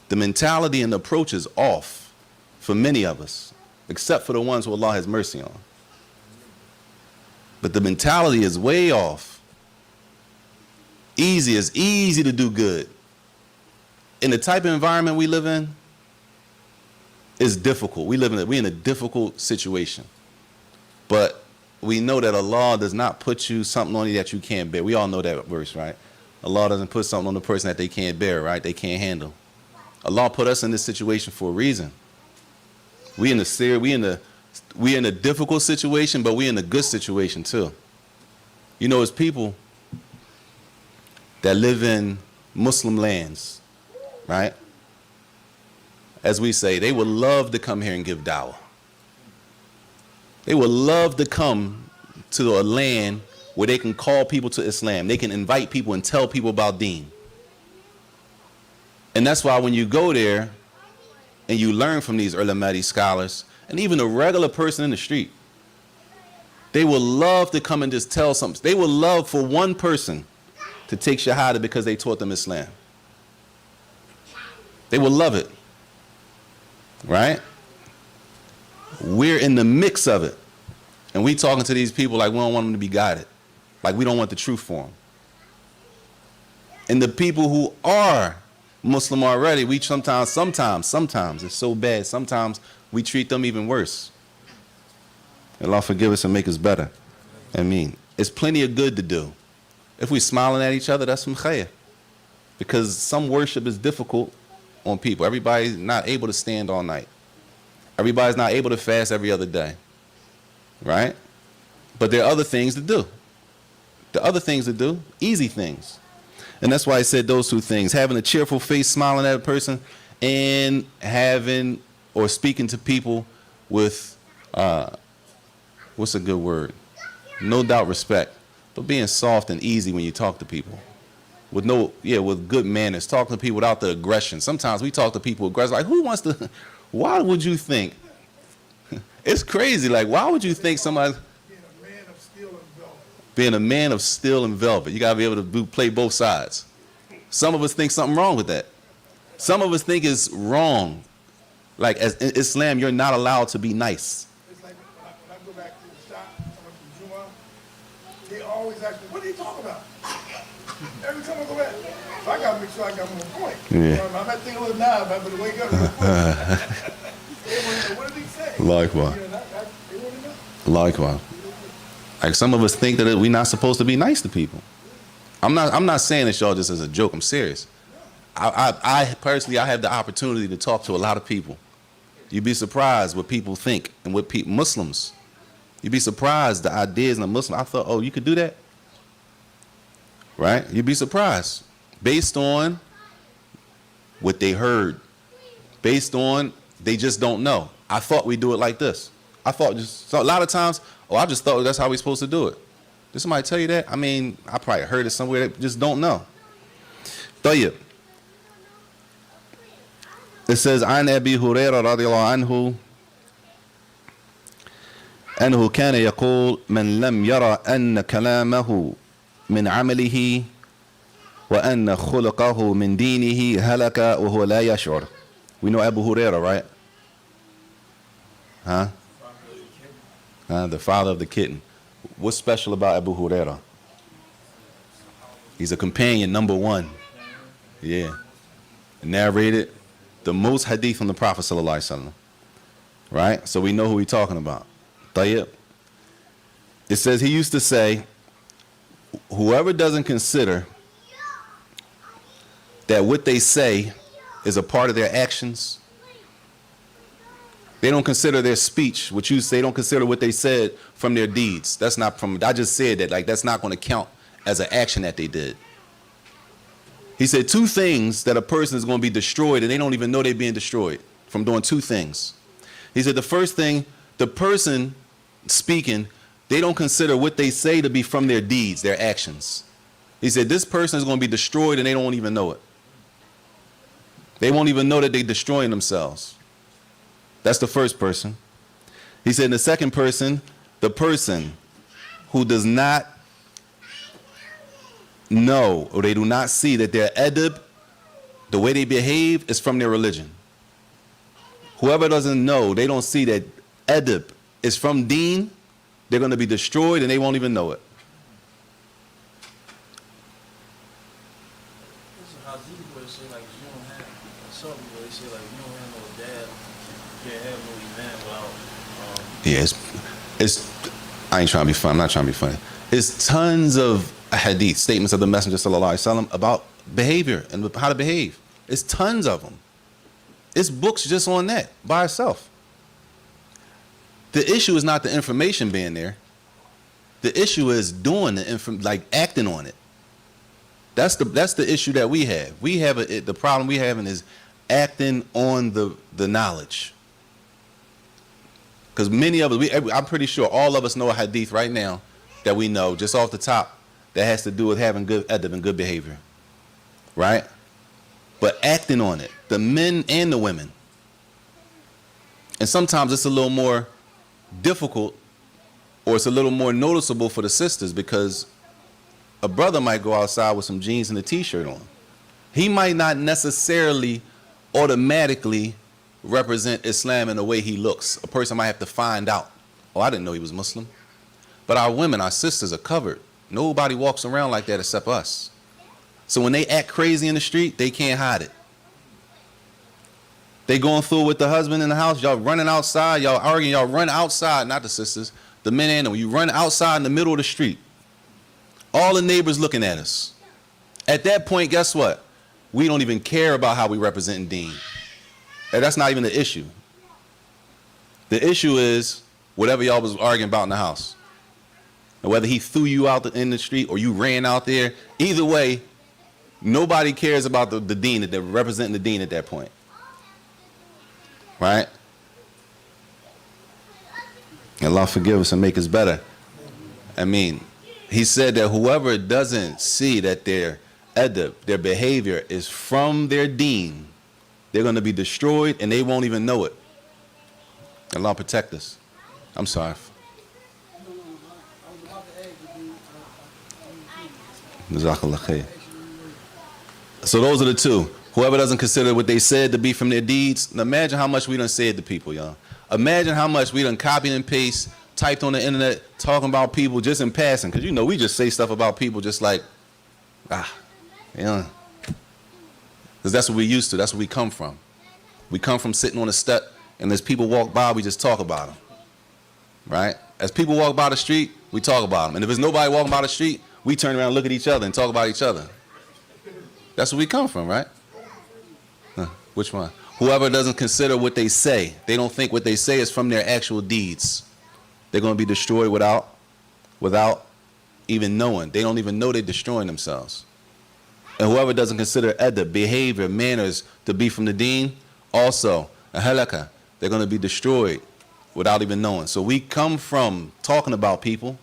The mentality and the approach is off for many of us, except for the ones who Allah has mercy on. But the mentality is way off. It's easy to do good. In the type of environment we live in, it's difficult. We're in a difficult situation. But we know that Allah does not put you something on you that you can't bear. We all know that verse, right? Allah doesn't put something on the person that they can't bear, right? They can't handle. Allah put us in this situation for a reason. We in a difficult situation, but we in a good situation too. You know, it's people that live in Muslim lands, right? As we say, they would love to come here and give dawah. They would love to come to a land where they can call people to Islam. They can invite people and tell people about deen. And that's why when you go there and you learn from these ulama, these scholars, and even a regular person in the street, they will love to come and just tell something. They would love for one person to take shahada because they taught them Islam. They will love it. right? We're in the mix of it. And we talking to these people like we don't want them to be guided. Like we don't want the truth for them. And the people who are Muslim already, we sometimes, it's so bad, sometimes we treat them even worse. Allah forgive us and make us better. I mean, it's plenty of good to do. If we're smiling at each other, that's from khayr. Because some worship is difficult on people. Everybody's not able to stand all night. Everybody's not able to fast every other day. Right? But there are other things to do. The other things to do, easy things. And that's why I said those two things. Having a cheerful face, smiling at a person, and having or speaking to people with, what's a good word? No doubt respect. But being soft and easy when you talk to people. With good manners. Talking to people without the aggression. Sometimes we talk to people aggressive. Like, who wants to, why would you think? It's crazy. Like, why would you think somebody... Being a man of steel and velvet. You got to be able to play both sides. Some of us think something wrong with that. Some of us think it's wrong. Like, as in Islam, you're not allowed to be nice. It's like when I go back to the shop, someone from Juma, they always ask me, what are you talking about? Every time I go back. So I got to make sure I got more point. Yeah. You know, I might think a little now, but I better wake up real quick. They want to know, what did he say? Likewise. You know, they want to know. Likewise. Like some of us think that we're not supposed to be nice to people. I'm not saying this y'all just as a joke. I'm serious. I personally have the opportunity to talk to a lot of people. You'd be surprised what people think and what Muslims. You'd be surprised the ideas in a Muslim. I thought, oh, you could do that? Right? You'd be surprised. Based on what they heard. Based on they just don't know. I thought we do it like this. I thought so a lot of times, I just thought that's how we're supposed to do it. Did somebody tell you that? I mean, I probably heard it somewhere that just don't know. طيب. It says, عن أبي هريرة رضي الله عنه أنه كان يقول من لم يرى أن كلامه من عمله وأن خلقه من دينه هلك وهو لا يشعر. We know Abu Hurairah, right? Huh? The father of the kitten. What's special about Abu Hurairah? He's a companion, number one. Yeah. Narrated the most hadith from the Prophet sallallahu alaihi wasallam. Right? So we know who we're talking about. Tayyib. It says he used to say, whoever doesn't consider that what they say is a part of their actions, they don't consider their speech, what you say, don't consider what they said from their deeds. That's not from, I just said that, like, that's not going to count as an action that they did. He said two things that a person is going to be destroyed and they don't even know they're being destroyed from doing two things. He said the first thing, the person speaking, they don't consider what they say to be from their deeds, their actions. He said this person is going to be destroyed and they don't even know it. They won't even know that they're destroying themselves. That's the first person. He said the second person, the person who does not know or they do not see that their adab, the way they behave, is from their religion. Whoever doesn't know, they don't see that adab is from deen, they're going to be destroyed and they won't even know it. How deep would it say, like, you don't have something where they say, like, you don't have no dad, you can't have no iman without, Yeah, it's I ain't trying to be funny. I'm not trying to be funny. It's tons of hadith, statements of the Messenger sallallahu alaihi wasallam about behavior and how to behave. It's tons of them. It's books just on that by itself. The issue is not the information being there. The issue is doing like acting on it. That's the issue that we have. We have the problem we having is acting on the knowledge. Because many of us, I'm pretty sure all of us know a hadith right now that we know just off the top that has to do with having good adab and good behavior, right? But acting on it, the men and the women. And sometimes it's a little more difficult or it's a little more noticeable for the sisters because a brother might go outside with some jeans and a t-shirt on. He might not necessarily automatically represent Islam in the way he looks. A person might have to find out. Oh, I didn't know he was Muslim. But our women, our sisters are covered. Nobody walks around like that except us. So when they act crazy in the street, they can't hide it. They going through with the husband in the house, y'all running outside, y'all arguing, y'all run outside, not the sisters, the men and them. You run outside in the middle of the street. All the neighbors looking at us. At that point, guess what? We don't even care about how we represent Deen. And that's not even the issue. The issue is whatever y'all was arguing about in the house. And whether he threw you out in the street or you ran out there, either way, nobody cares about the Deen, that they're representing the Deen at that point. Right? Allah forgive us and make us better. I mean, he said that whoever doesn't see that their adab, their behavior is from their Deen, they're going to be destroyed and they won't even know it. Allah protect us. I'm sorry. Jazakallah khair. So those are the two. Whoever doesn't consider what they said to be from their deeds, now imagine how much we done said to people, y'all. Imagine how much we done copied and paste, typed on the internet, talking about people just in passing. Because, you know, we just say stuff about people just like, you know. Because that's what we used to. That's where we come from. We come from sitting on a step, and as people walk by, we just talk about them. Right? As people walk by the street, we talk about them. And if there's nobody walking by the street, we turn around and look at each other and talk about each other. That's where we come from, right? Which one? Whoever doesn't consider what they say, they don't think what they say is from their actual deeds, they're going to be destroyed without even knowing. They don't even know they're destroying themselves. And whoever doesn't consider adab, behavior, manners to be from the Deen, also, a halakha, they're going to be destroyed without even knowing. So we come from talking about people.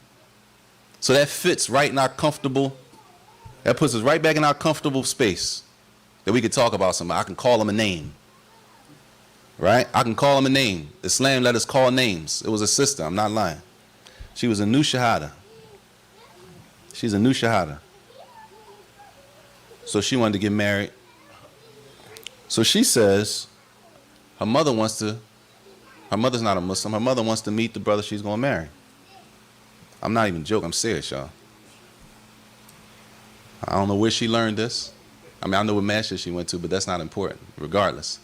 So that fits right in our comfortable, that puts us right back in our comfortable space that we could talk about somebody. I can call them a name. Right? I can call them a name. Islam let us call names. It was a sister, I'm not lying. She was a new shahada. She's a new shahada. So she wanted to get married. So she says her mother's not a Muslim. Her mother wants to meet the brother she's going to marry. I'm not even joking. I'm serious, y'all. I don't know where she learned this. I mean, I know what master she went to, but that's not important, regardless.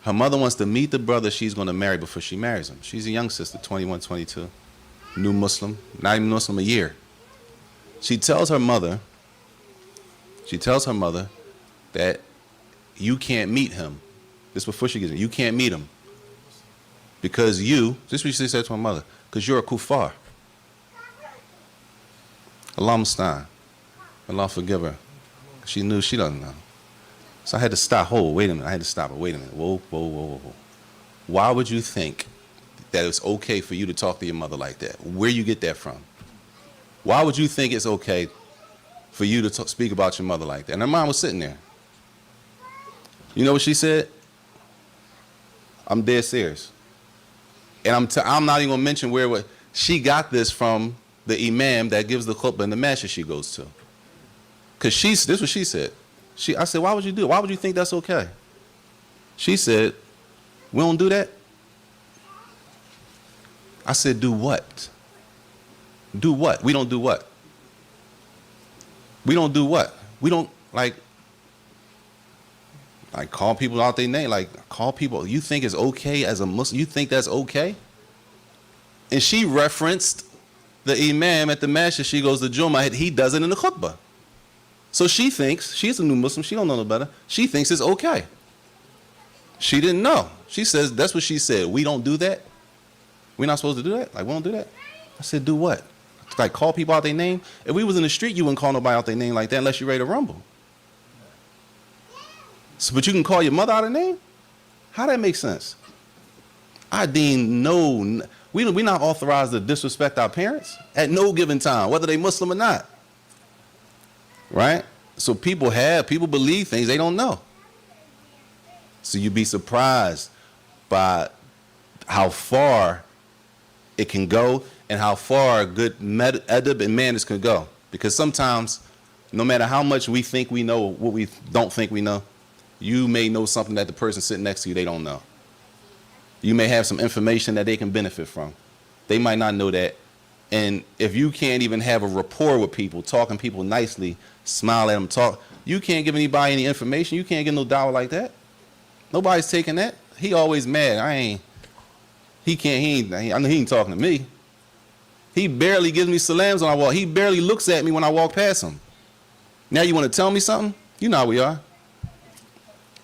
Her mother wants to meet the brother she's going to marry before she marries him. She's a young sister, 21, 22, new Muslim, not even Muslim a year. She tells her mother that you can't meet him. This before she gets in. You can't meet him because this is what she said to her mother, because you're a kuffar. Allah musta'an. Allah forgive her. She knew she doesn't know. So I had to stop. Wait a minute. I had to stop her. Wait a minute. Whoa. Why would you think that it's okay for you to talk to your mother like that? Where you get that from? Why would you think it's okay for you to speak about your mother like that? And her mom was sitting there. You know what she said? I'm dead serious. And I'm not even going to mention she got this from the imam that gives the khutbah in the masjid she goes to. Because this is what she said. I said, why would you do it? Why would you think that's okay? She said, we don't do that. I said, do what? Do what? We don't do what? We don't do what? We don't like call people out their name, call people. You think it's okay as a Muslim? You think that's okay? And she referenced the imam at the masjid. She goes to Jummah. He does it in the khutbah. So she thinks, she's a new Muslim, she don't know no better. She thinks it's okay. She didn't know. She says, that's what she said. We don't do that? We're not supposed to do that? We don't do that? I said, do what? Call people out their name? If we was in the street, you wouldn't call nobody out their name like that unless you're ready to rumble. So, but you can call your mother out her name? How that make sense? Our deen, no, we're not authorized to disrespect our parents at no given time, whether they Muslim or not. Right? So people believe things they don't know. So you'd be surprised by how far it can go and how far good adab and manners can go. Because sometimes, no matter how much we think we know what we don't think we know, you may know something that the person sitting next to you, they don't know. You may have some information that they can benefit from. They might not know that. And if you can't even have a rapport with people, talking people nicely, smile at them, talk, you can't give anybody any information. You can't get no dawah like that. Nobody's taking that. He always mad. I know he ain't talking to me. He barely gives me salams when I walk. He barely looks at me when I walk past him. Now you want to tell me something? You know how we are.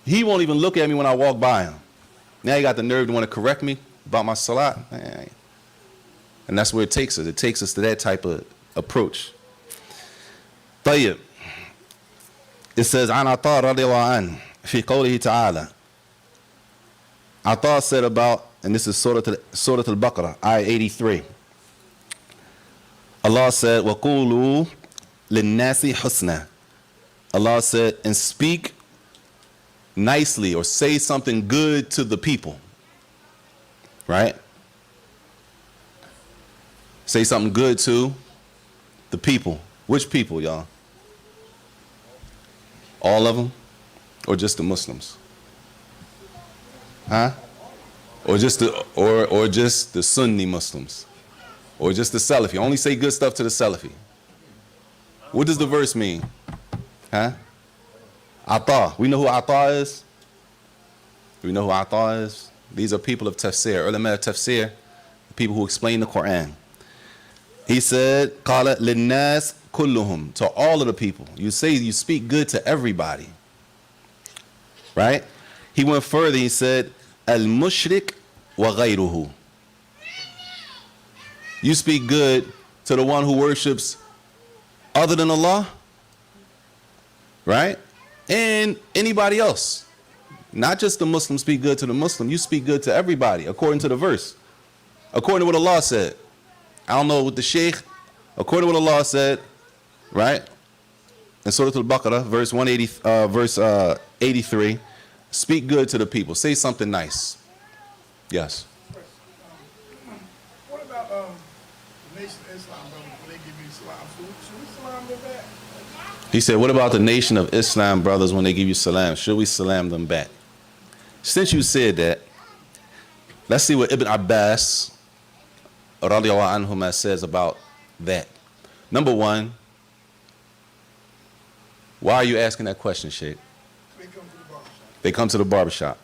He won't even look at me when I walk by him. Now you got the nerve to want to correct me about my salat. And that's where it takes us. It takes us to that type of approach. طيب. It says, عن عطاء رضي الله عنه في قوله تعالى. Atta said about, and this is Surah Al-Baqarah, ayah 83. Allah said, وَقُولُوا لِلنَّاسِ حُسْنًا. Allah said, and speak nicely or say something good to the people. Right? Say something good to the people. Which people, y'all? All of them? Or just the Muslims? Huh? Or just the Sunni Muslims? Or just the Salafi? Only say good stuff to the Salafi. What does the verse mean? Huh? Atta. We know who Atta is? Do we know who Atta is? These are people of tafsir, ulama of tafsir, people who explain the Quran. He said, قَالَ لِلنَّاسِ كُلُّهُمْ, to all of the people. You say you speak good to everybody. Right? He went further, he said, al-mushrik wa ghayruhu. You speak good to the one who worships other than Allah, right? And anybody else. Not just the Muslim speak good to the Muslim, you speak good to everybody, according to the verse. According to what Allah said. I don't know what the Shaykh, according to what Allah said, right? In Surah Al-Baqarah, verse 83, speak good to the people. Say something nice. Yes. What about the Nation of Islam, brother, when they give you salam? Should we salam them back? He said, what about the Nation of Islam brothers when they give you salam? Should we salam them back? Since you said that, let's see what Ibn Abbas radiallahu anhuma says about that. Number one, why are you asking that question, Sheikh? They come to the barbershop. They come to the barbershop.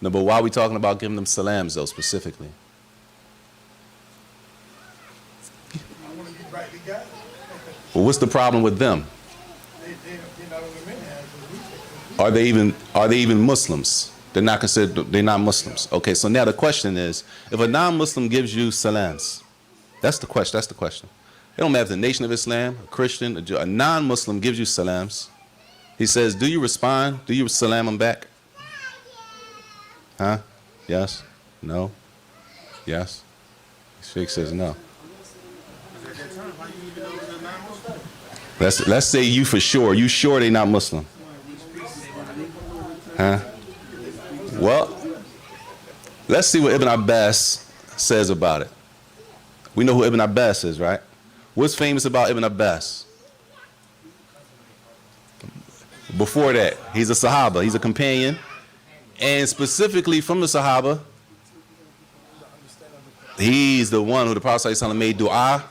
Number, why are we talking about giving them salams, though, specifically? I want to be rightly guided. Well, what's the problem with them? They're not on the minhaj, but we take Are they even Muslims? They're not Muslims. Okay, so now the question is, if a non-Muslim gives you salams, that's the question. It don't matter if the Nation of Islam, a Christian, a non-Muslim gives you salams. He says, do you respond? Do you salam them back? Huh? Yes? No? Yes? Sheikh says no. Let's say you for sure. You sure they not Muslim? Huh? Well, let's see what Ibn Abbas says about it. We know who Ibn Abbas is, right? What's famous about Ibn Abbas? Before that, he's a Sahaba, he's a companion. And specifically from the Sahaba, he's the one who the Prophet ﷺ made dua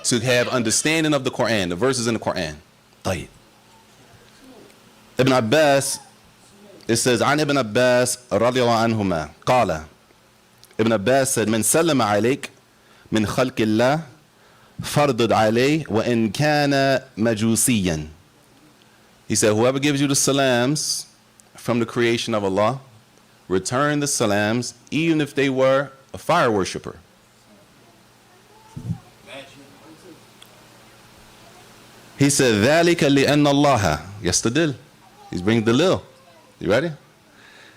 to have understanding of the Quran, the verses in the Quran. طيب. Ibn Abbas, it says, عن ابن عباس رضي الله عنهما قال, Ibn Abbas said, من سلم عليك من خلق الله فردد عليه وإن كان مجوسيا. He said, whoever gives you the salams from the creation of Allah, return the salams even if they were a fire worshiper. He said, ذلك لأن الله يستدل. He's bringing dalil. You ready?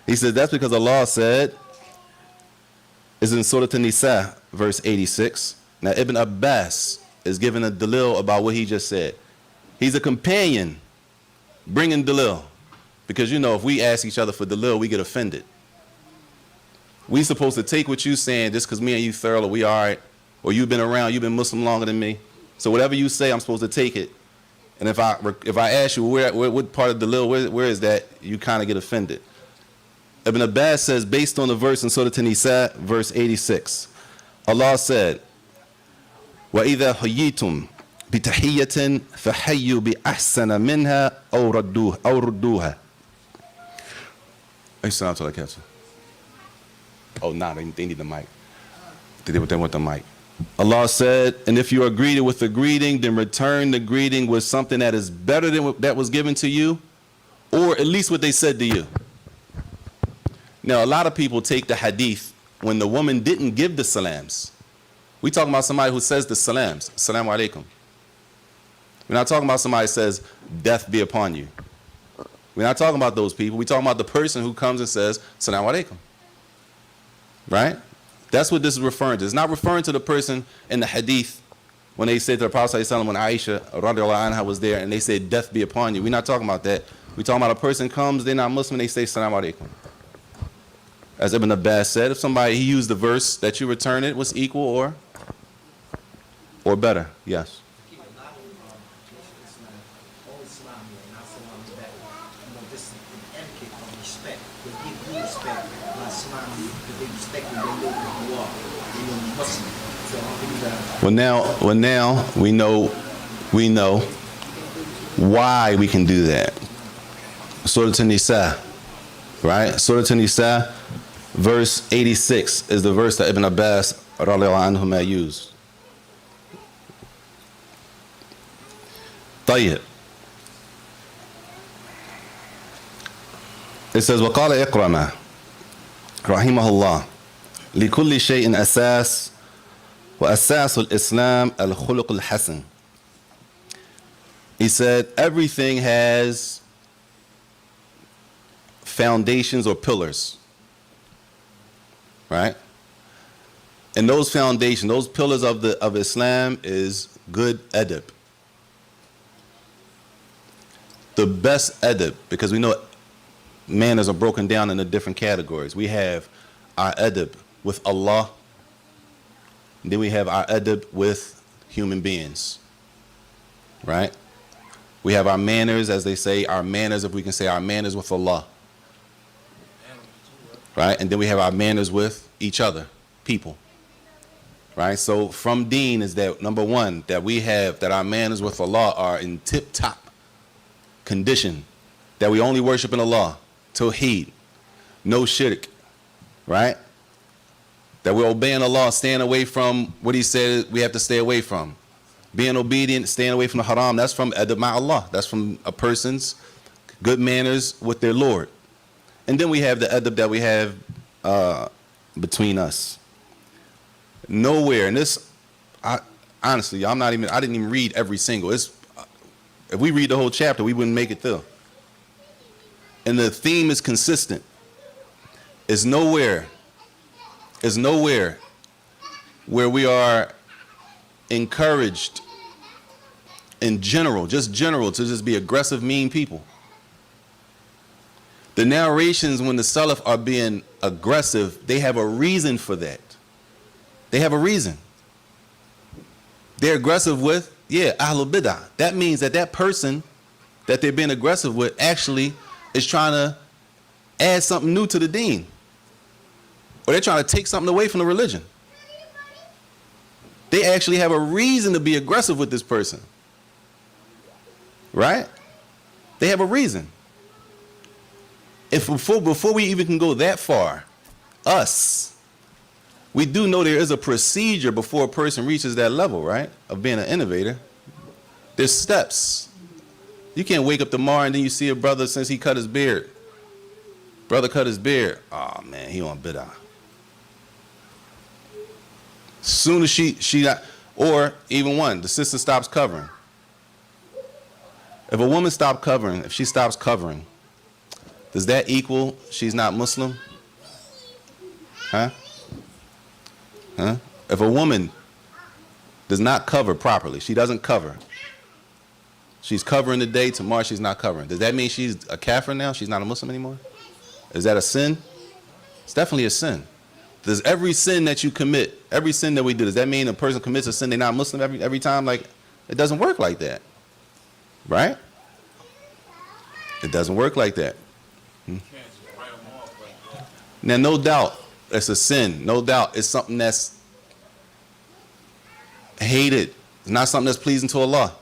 He said, that's because Allah said, is in Surah An-Nisa, verse 86. Now, Ibn Abbas is giving a dalil about what he just said. He's a companion bringing dalil. Because, you know, if we ask each other for dalil, we get offended. We supposed to take what you saying just because me and you thorough, or we all right, or you've been around, you've been Muslim longer than me. So whatever you say, I'm supposed to take it. And if I ask you what part of dalil, where is that, you kind of get offended. Ibn Abbas says, based on the verse in Surah An-Nisa, verse 86, Allah said, وَإِذَا حُيِّيتُمْ بِتَحِيَّةٍ فَحَيُّوا بِأَحْسَنَ مِنْهَا أَوْ رُدُّوهَا. Oh, nah, they need the mic. They want the mic. Allah said, and if you are greeted with a greeting, then return the greeting with something that is better than what that was given to you, or at least what they said to you. Now, a lot of people take the hadith when the woman didn't give the salams. We talking about somebody who says the salams, assalamu alaikum. We're not talking about somebody who says, death be upon you. We're not talking about those people. We're talking about the person who comes and says, assalamu alaikum. Right? That's what this is referring to. It's not referring to the person in the hadith when they said to the Prophet ﷺ, when Aisha radiallahu anha was there and they said, death be upon you. We're not talking about that. We're talking about a person comes, they're not Muslim, they say, assalamu alaikum. As Ibn Abbas said, if somebody, he used the verse that you return it was equal or better. Yes. Keep a lot of Islam, always Islam, not Islam back. You know, this is the etiquette of respect. They give you respect, not Islam, because they respect you, they know who you are. They know you're Muslim. So I'll give you that. Well now we know why we can do that. Surah An-Nisa, right? Surah An-Nisa, verse 86 is the verse that Ibn Abbas radiallahu anhu used. طيب. It says, وقال إكرمة رحمه الله لكل شيء أساس وأساس الإسلام الخلق الحسن. He said, everything has foundations or pillars, right? And those foundations, those pillars of Islam is good adab. The best adab, because we know manners are broken down into different categories. We have our adab with Allah, and then we have our adab with human beings, right? We have our manners, as they say, our manners, if we can say our manners with Allah, right? And then we have our manners with each other, people, right? So from deen is that, number one, that we have, that our manners with Allah are in tip-top condition, that we only worship in Allah, tawheed, no shirk, right? That we're obeying Allah, staying away from what He said we have to stay away from. Being obedient, staying away from the haram, that's from adab ma Allah. That's from a person's good manners with their Lord. And then we have the adab that we have between us. Nowhere, and this, honestly, I didn't even read every single. If we read the whole chapter, we wouldn't make it through. And the theme is consistent. It's nowhere where we are encouraged in general, to just be aggressive, mean people. The narrations when the Salaf are being aggressive, they have a reason for that. They have a reason. They're aggressive with, Ahlul Bid'ah. That means that person that they're being aggressive with actually is trying to add something new to the deen. Or they're trying to take something away from the religion. They actually have a reason to be aggressive with this person. Right? They have a reason. If before we even can go that far, we do know there is a procedure before a person reaches that level, right? Of being an innovator. There's steps. You can't wake up tomorrow and then you see a brother since he cut his beard. Brother cut his beard. Oh man, he on bid'ah. Soon as she got, or even one, the sister stops covering. If a woman stops covering, if she stops covering, does that equal she's not Muslim? Huh? If a woman does not cover properly, she doesn't cover. She's covering today, tomorrow she's not covering. Does that mean she's a kafir now? She's not a Muslim anymore? Is that a sin? It's definitely a sin. Does every sin that you commit, every sin that we do, does that mean a person commits a sin, they're not Muslim every time? Like, it doesn't work like that. Right? It doesn't work like that. You can't just write them off like that. Now, no doubt, it's a sin. No doubt, it's something that's hated. It's not something that's pleasing to Allah.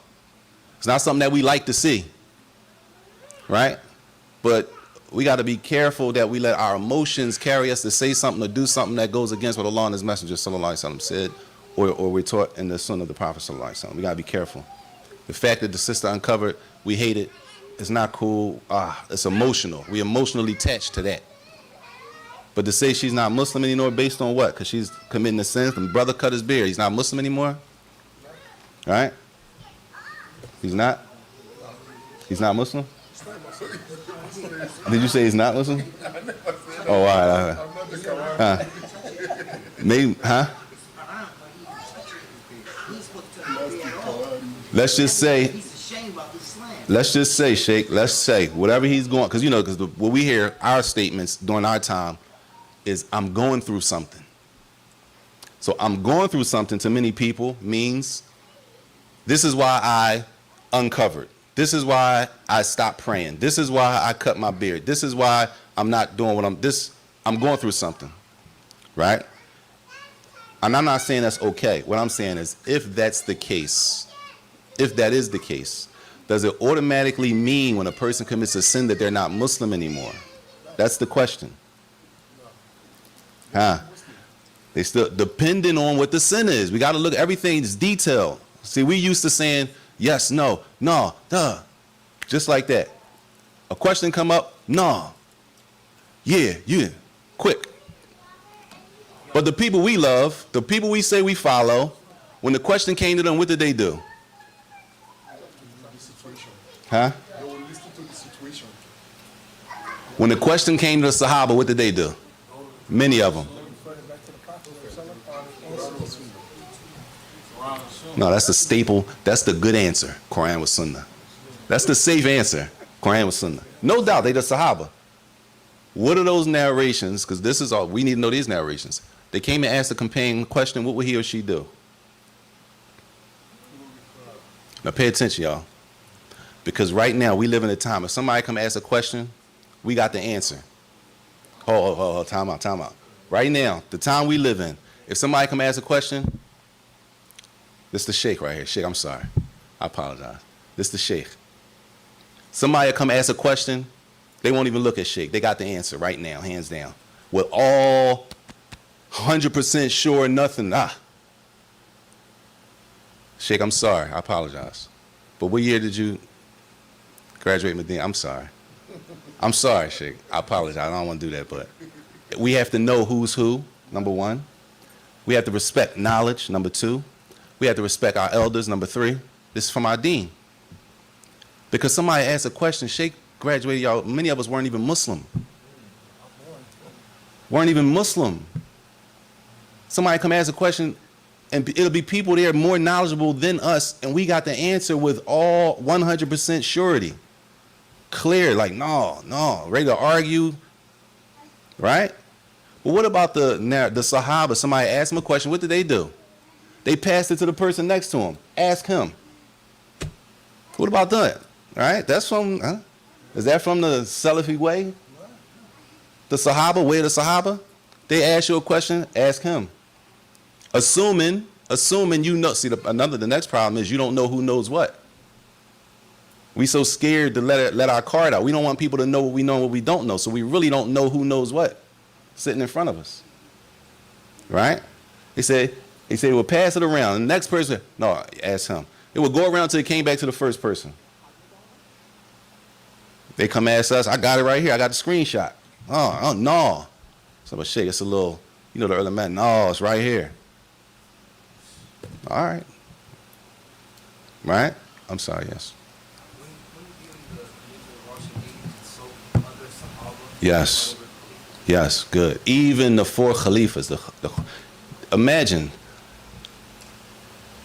It's not something that we like to see, right? But we got to be careful that we let our emotions carry us to say something or do something that goes against what Allah and His Messenger sallallahu alaihi wasallam said, or we're taught in the Sunnah of the Prophet sallallahu alaihi wasallam. We got to be careful. The fact that the sister uncovered, we hate it. It's not cool. It's emotional. We emotionally attached to that. But to say she's not Muslim anymore based on what? Because she's committing a sin. The brother cut his beard. He's not Muslim anymore? Right? He's not? He's not Muslim? Did you say he's not Muslim? Oh, all right. Maybe, huh? Let's just say, Sheikh, let's say, whatever he's going, because what we hear, our statements during our time is, I'm going through something. So I'm going through something to many people means, this is why I uncovered. This is why I stopped praying. This is why I cut my beard. This is why I'm not doing what I'm going through something, right? And I'm not saying that's okay. What I'm saying is, if that's the case, if that is the case, does it automatically mean when a person commits a sin that they're not Muslim anymore? That's the question. They still, depending on what the sin is. We got to look, everything's detailed. See, we used to saying, yes, no, duh. Just like that. A question come up, no. Yeah, quick. But the people we love, the people we say we follow, when the question came to them, what did they do? Huh? They will listen to the situation. When the question came to the Sahaba, what did they do? Many of them. No, that's the staple. That's the good answer. Quran with Sunnah. That's the safe answer. Quran with Sunnah. No doubt, they the Sahaba. What are those narrations? Because this is all, we need to know these narrations. They came and asked the companion question, what would he or she do? Now pay attention, y'all. Because right now, we live in a time, if somebody come ask a question, we got the answer. Time out. Right now, the time we live in, if somebody come ask a question, this the Sheikh right here. Sheikh, I'm sorry. I apologize. This the Sheikh. Somebody come ask a question, they won't even look at Sheikh. They got the answer right now, hands down. With all 100% sure nothing. Sheikh, I'm sorry. I apologize. But what year did you graduate Medina? I'm sorry. I'm sorry, Sheikh. I apologize. I don't want to do that, but we have to know who's who, number one. We have to respect knowledge, number two. We have to respect our elders, number three. This is from our deen. Because somebody asked a question, Sheikh graduated, y'all, many of us weren't even Muslim. Weren't even Muslim. Somebody come ask a question, and it'll be people there more knowledgeable than us, and we got the answer with all 100% surety. Clear, like, no, ready to argue, right? But what about the Sahaba? Somebody asked them a question, what did they do? They passed it to the person next to him. Ask him. What about that? All right, that's from, is that from the Salafi way? The Sahaba, way of the Sahaba? They ask you a question, ask him. Assuming you know, see, the next problem is you don't know who knows what. We so scared to let our card out. We don't want people to know what we know and what we don't know, so we really don't know who knows what sitting in front of us. Right? He said, we'll pass it around. The next person, no, ask him. It would go around until it came back to the first person. They come ask us, I got it right here. I got the screenshot. Oh, no. So, but Sheikh, it's a little, the early man, no, it's right here. All right. Right? I'm sorry, yes. Yes, good. Even the four Khalifas, imagine,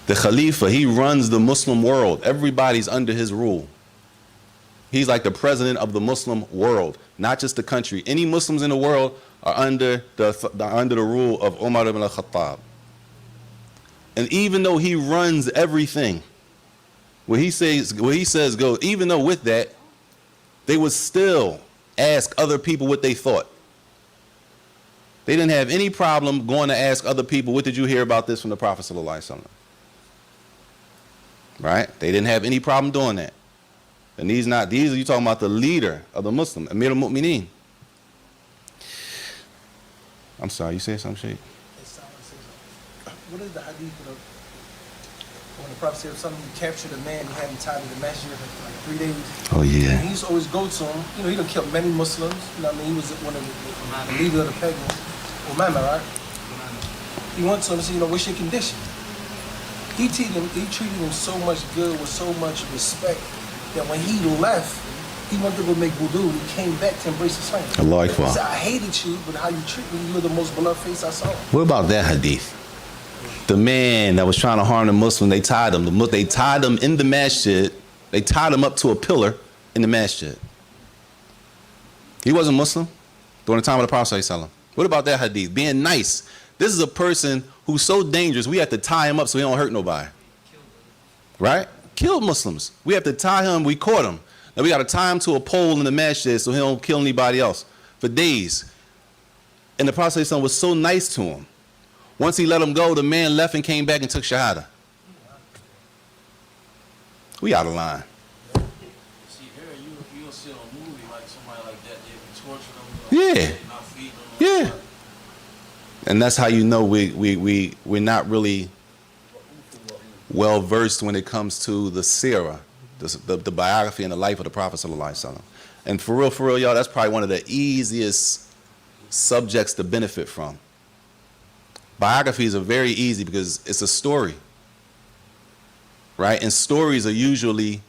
the Khalifa, he runs the Muslim world. Everybody's under his rule. He's like the president of the Muslim world, not just the country. Any Muslims in the world are under the rule of Umar ibn al-Khattab. And even though he runs everything, what he says goes, even though with that, they would still ask other people what they thought. They didn't have any problem going to ask other people, what did you hear about this from the Prophet sallallahu alaihi wasallam? Right? They didn't have any problem doing that. And these are you talking about the leader of the Muslim, Amir al-Mu'mineen. I'm sorry, you said something, Sheikh? What is the hadith of when the Prophet said something, he captured a man, he had him tied to the masjid for like 3 days. Oh, yeah. And he used to always go to him. You know, he done killed many Muslims. You know what I mean? He was one of the leaders of the pagan. Umama, right? He went to him and said, you know, what's your condition? He treated him so much good with so much respect that when he left, he went to go make wudu. He came back to embrace Islam. Allah He Akbar. said, I hated you, but how you treat me, you were the most beloved face I saw. What about that hadith? The man that was trying to harm the Muslim, they tied him. They tied him in the masjid. They tied him up to a pillar in the masjid. He wasn't Muslim during the time of the Prophet ﷺ. What about that hadith? Being nice. This is a person who's so dangerous, we have to tie him up so he don't hurt nobody. Right? Killed Muslims. We have to tie him, we caught him. Now we got to tie him to a pole in the masjid so he don't kill anybody else for days. And the Prophet ﷺ was so nice to him. Once he let him go, the man left and came back and took shahada. We out of line. See, here you'll see on a movie like somebody like that, they be torturing them. Yeah. Not feeding them. Yeah. And that's how you know we're not really well versed when it comes to the seerah, the biography and the life of the Prophet sallallahu alaihi wasallam. And for real, y'all, that's probably one of the easiest subjects to benefit from. Biographies are very easy because it's a story, right? And stories are usually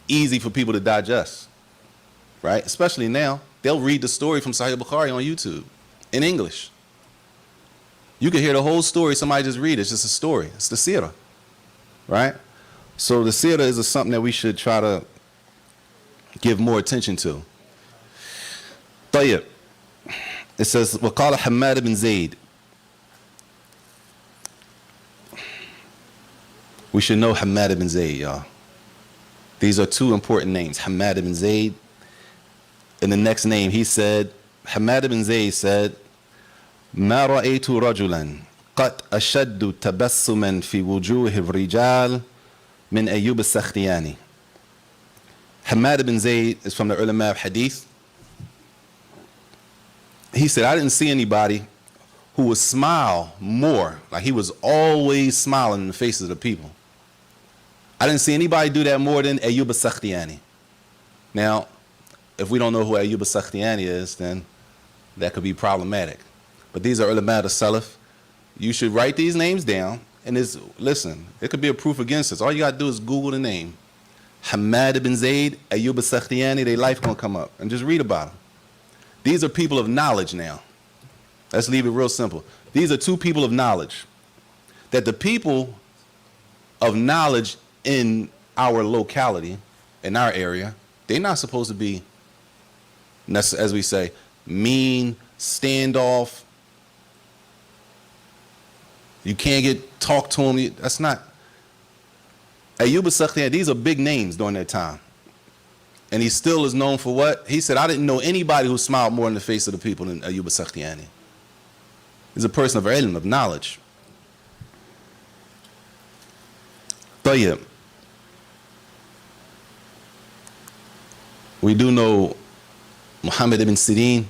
easy for people to digest, right? Especially now, they'll read the story from Sahih Bukhari on YouTube in English. You can hear the whole story, somebody just read it. It's just a story. It's the seerah, right? So the seerah is something that we should try to give more attention to. طيب. It says, وقال حماد بن زيد. We should know Hamad ibn Zayd, y'all. These are two important names, Hamad ibn Zayd. In the next name, he said, Hamad ibn Zayd said, ما رأيت رجلا قد أشد تبسما في وجوه الرجال من أيوب السختياني. Hamad ibn Zayd is from the ulama of hadith. He said, I didn't see anybody who would smile more, like he was always smiling in the faces of the people. I didn't see anybody do that more than Ayyub al-Sakhtiyani. Now, if we don't know who Ayyub al-Sakhtiyani is, then that could be problematic. But these are ulama al-Salaf. You should write these names down, and listen, it could be a proof against us. All you got to do is Google the name. Hamad ibn Zayd, Ayyub al-Sakhtiyani, their life going to come up, and just read about them. These are people of knowledge now. Let's leave it real simple. These are two people of knowledge. That the people of knowledge in our locality, in our area, they're not supposed to be, as we say, mean, standoff. You can't talk to them. That's not. Ayyub al-Sakhtiyani, these are big names during that time. And he still is known for what? He said, I didn't know anybody who smiled more in the face of the people than Ayyub al-Sakhtiyani. He's a person of ilm, of knowledge. طيب. We do know Muhammad ibn Sirin.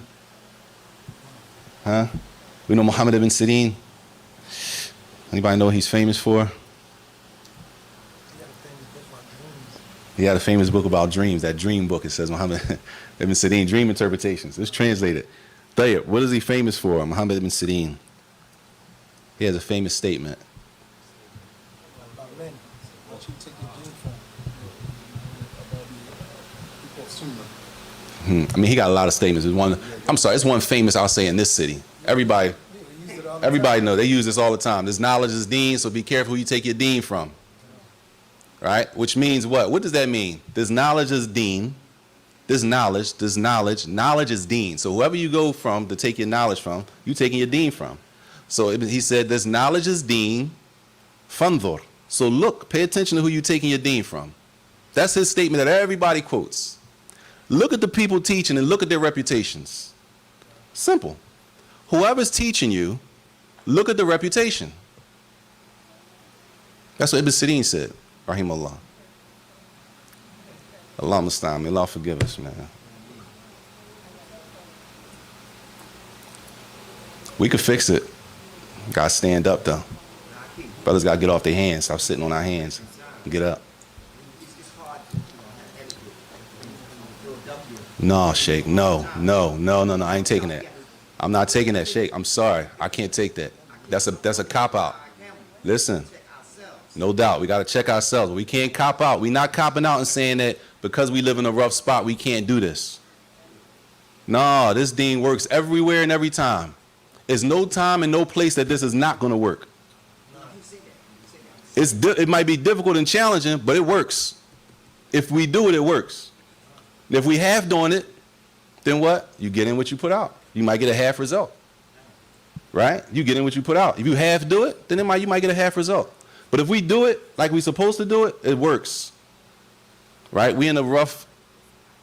Huh? We know Muhammad ibn Sirin. Anybody know what he's famous for? He had a famous book about dreams, that dream book. It says Muhammad ibn Sirin, Dream Interpretations. It's translated. Tayyib, what is he famous for? Muhammad ibn Sirin. He has a famous statement. About men, what you take your dream from, about people of Sunnah. I mean, he got a lot of statements. It's one famous, I'll say, in this city. Everybody know. They use this all the time. This knowledge is deen, so be careful who you take your deen from. Right? Which means what? What does that mean? This knowledge is deen. Knowledge is deen. So whoever you go from to take your knowledge from, you taking your deen from. So he said, this knowledge is deen, fanzur. So look, pay attention to who you're taking your deen from. That's his statement that everybody quotes. Look at the people teaching and look at their reputations. Simple. Whoever's teaching you, look at the reputation. That's what Ibn Sirin said, rahimahullah. Allah musta'an, may Allah forgive us, man. We could fix it. Gotta stand up, though. Brothers gotta get off their hands, stop sitting on our hands, and get up. It's hard to have etiquette in Philadelphia. No, Sheikh, no, I ain't taking that. I'm not taking that, Sheikh. I'm sorry, I can't take that. That's a cop-out. Listen, no doubt, we gotta check ourselves. We can't cop out. We not copping out and saying that because we live in a rough spot, we can't do this. No, this deen works everywhere and every time. There's no time and no place that this is not gonna work. It might be difficult and challenging, but it works. If we do it, it works. And if we half doing it, then what? You get in what you put out. You might get a half result, right? You get in what you put out. If you half do it, then you might get a half result. But if we do it like we're supposed to do it, it works, right? We in a rough,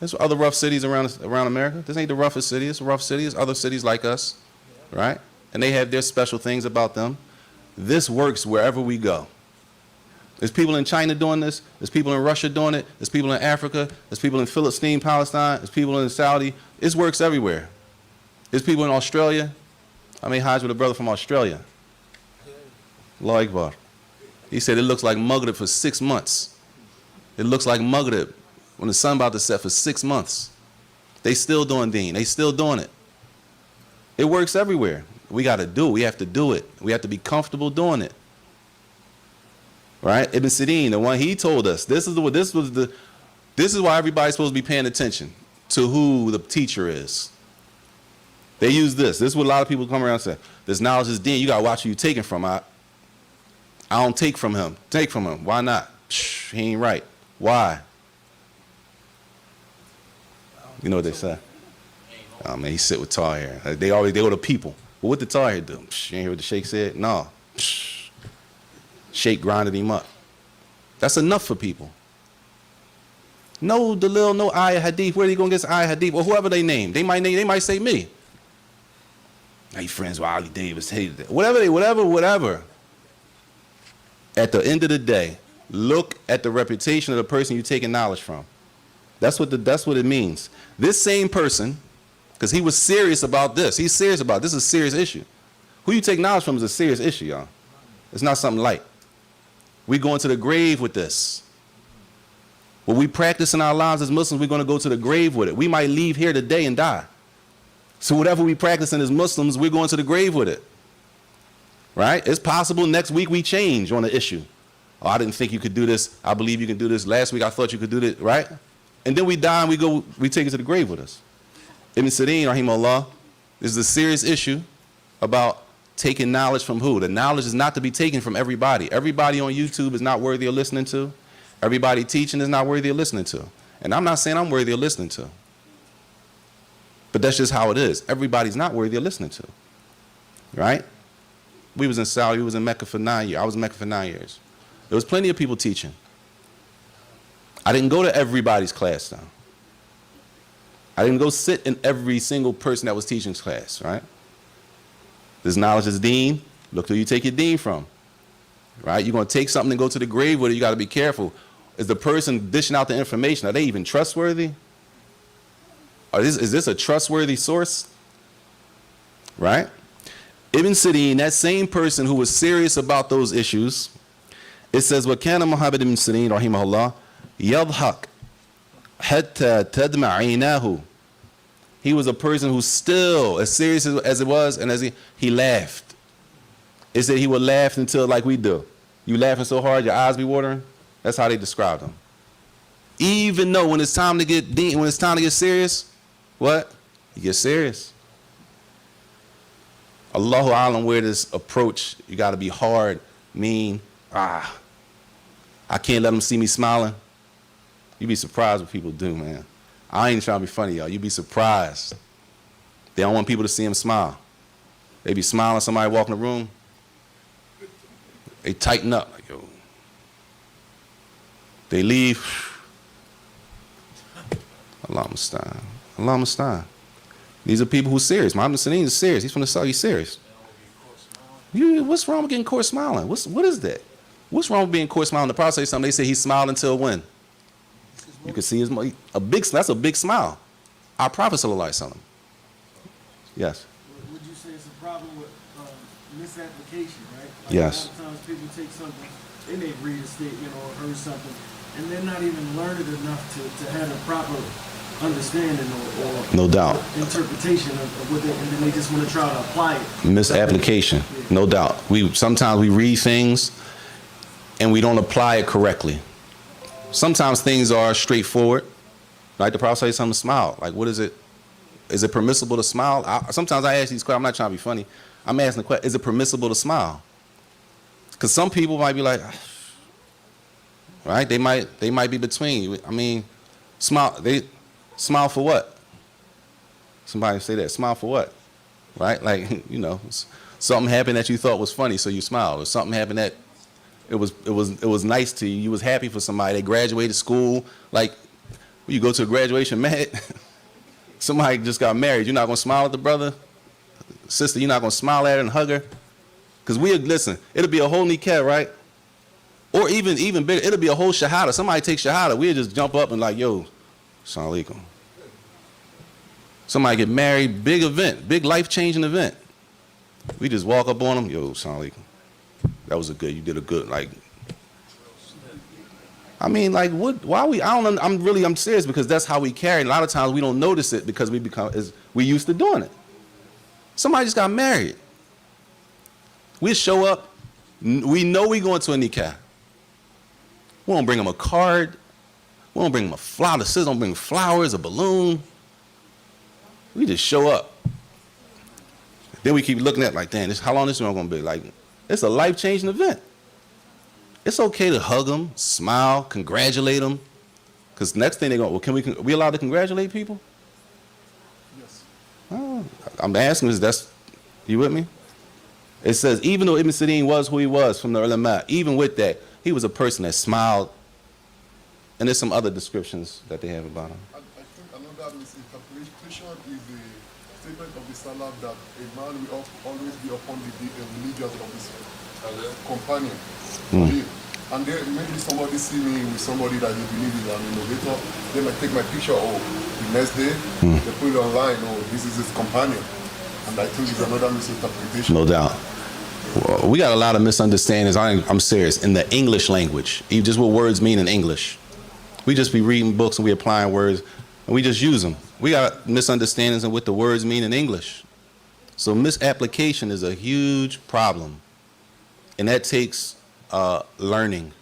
there's other rough cities around America. This ain't the roughest city. It's a rough city. It's other cities like us, right? And they have their special things about them. This works wherever we go. There's people in China doing this. There's people in Russia doing it. There's people in Africa. There's people in Philistine, Palestine. There's people in Saudi. It works everywhere. There's people in Australia. I made Hajj with a brother from Australia. Allahu Akbar. He said it looks like Maghrib for 6 months. It looks like Maghrib when the sun about to set for 6 months. They still doing deen. They still doing it. It works everywhere. We got to do it. We have to do it. We have to be comfortable doing it. Right? Ibn Sirin, the one he told us, this is why everybody's supposed to be paying attention to who the teacher is. They use this. This is what a lot of people come around and say. This knowledge is deen. You got to watch who you're taking from. I don't take from him. Take from him. Why not? He ain't right. Why? You know what they say? Oh, man, he sit with Tahir. They go to people. Well, what did Tahir do? You ain't hear what the Sheikh said? No. Sheikh grinded him up. That's enough for people. No Dalil, no ayah hadith. Where are they going to get ayah hadith? Or whoever they name. They might say me. Hey, friends with Ali Davis hated that. Whatever. At the end of the day, look at the reputation of the person you're taking knowledge from. That's what it means. This same person, because he was serious about this. He's serious about it. This is a serious issue. Who you take knowledge from is a serious issue, y'all. It's not something light. We going to the grave with this. What we practice in our lives as Muslims, we're going to go to the grave with it. We might leave here today and die. So whatever we practicing as Muslims, we're going to the grave with it. Right? It's possible next week we change on the issue. Oh, I didn't think you could do this. I believe you can do this. Last week I thought you could do this. Right? And then we die and we take it to the grave with us. Ibn Sirin, rahimahullah, this is a serious issue about taking knowledge from who? The knowledge is not to be taken from everybody. Everybody on YouTube is not worthy of listening to. Everybody teaching is not worthy of listening to. And I'm not saying I'm worthy of listening to. But that's just how it is. Everybody's not worthy of listening to. Right? We was in Saudi, we was in Mecca for 9 years. I was in Mecca for 9 years. There was plenty of people teaching. I didn't go to everybody's class though. I didn't go sit in every single person that was teaching's class, right? This knowledge is deen. Look who you take your deen from, right? You're going to take something and go to the grave with it. You got to be careful. Is the person dishing out the information, are they even trustworthy? Is this a trustworthy source? Right? Ibn Sirin, that same person who was serious about those issues, it says, وَكَانَ Muhammad ibn Sirin, rahimahullah, يَضْحَكْ حَتَّى تَدْمَعْ عَيْنَاهُ. He was a person who still, as serious as it was, and as he laughed. It said he would laugh until like we do. You laughing so hard, your eyes be watering? That's how they described him. Even though when it's time to get deep, when it's time to get serious, what? You get serious. Allahu Alam, where this approach, you got to be hard, mean. I can't let them see me smiling. You'd be surprised what people do, man. I ain't trying to be funny, y'all. You'd be surprised. They don't want people to see them smile. They be smiling, somebody walk in the room. They tighten up, like, yo. They leave. Allah musta'an. Allah musta'an. These are people who's serious. Muhammad Salim is serious. He's from the South. He's serious. What's wrong with getting caught smiling? What is that? What's wrong with being caught smiling? The Prophet said something. They say he smiled until when? You can see his that's a big smile. Our Prophet sallallahu alaihi wasallam. Yes. Would you say it's a problem with misapplication, right? Like Yes. A lot of times people take something, they may read a statement or heard something, and they're not even learned enough to have a proper understanding or No doubt. interpretation of what they, and then they just want to try to apply it. Misapplication, no doubt. Sometimes we read things and we don't apply it correctly. Sometimes things are straightforward. Like the Prophet says something, smile. Like, what is it? Is it permissible to smile? Sometimes I ask these questions. I'm not trying to be funny. I'm asking the question, is it permissible to smile? Because some people might be like, right? They might be between. I mean, smile. They smile for what? Somebody say that. Smile for what? Right? Like, you know, something happened that you thought was funny, so you smiled. Or something happened that it was nice to you. You was happy for somebody. They graduated school. Like, when you go to a graduation, man, somebody just got married. You're not gonna smile at the brother, sister. You're not gonna smile at her and hug her, because listen. It'll be a whole nikah, right? Or even bigger, it'll be a whole shahada. Somebody take shahada. We'll just jump up and like, yo, assalamu alaikum. Somebody get married, big event, big life-changing event. We just walk up on them, yo, assalamu alaikum. That was you did a good, like. I mean, like, what? Why we? I'm serious, because that's how we carry. And a lot of times we don't notice it because we used to doing it. Somebody just got married. We show up. We know we going to a nikah. We don't bring them a card. We don't bring them a flower. The sisters don't bring flowers, a balloon. We just show up. Then we keep looking at like, damn, how long this one gonna be? Like, it's a life-changing event. It's okay to hug them, smile, congratulate them, because next thing they're going, well, we allowed to congratulate people? Yes. Oh, I'm asking, you with me? It says, even though Ibn Sirin was who he was from the ulama, even with that, he was a person that smiled. And there's some other descriptions that they have about him. I think another misinterpretation is the statement of the Salaf that a man will always be upon the religious of his companion. And then maybe somebody see me with somebody that they believe is an innovator, they might take my picture, the next day, they put it online, this is his companion. And I think it's another misinterpretation. No doubt. Well, we got a lot of misunderstandings, I'm serious, in the English language, even just what words mean in English. We just be reading books and we applying words, and we just use them. We got misunderstandings of what the words mean in English. So misapplication is a huge problem. And that takes learning.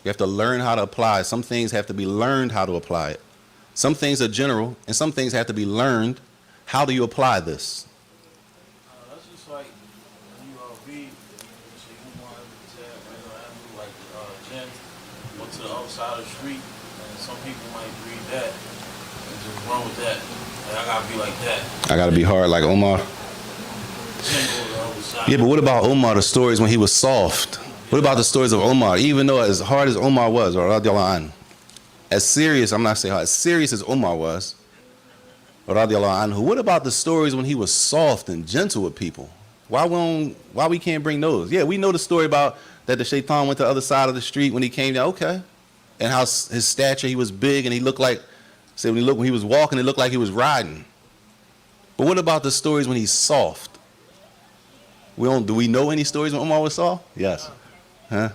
You have to learn how to apply. Some things have to be learned how to apply it. Some things are general, and some things have to be learned. How do you apply this? That's just like when you read, like Jen went to the other side of the street, and some people might read that and just run with that. Like, I gotta be like that. I gotta be hard like Omar. Yeah, but what about Omar, the stories when he was soft? What about the stories of Omar? Even though as hard as Omar was, or radiallahu anhu, as serious, I'm not saying hard, as serious as Omar was, radiallahu anhu, what about the stories when he was soft and gentle with people? Why we can't bring those? Yeah, we know the story about that the shaitan went to the other side of the street when he came down, okay. And how his stature, he was big, and he looked like, when he was walking, it looked like he was riding. But what about the stories when he's soft? Do we know any stories when Omar was soft? Yes. Huh?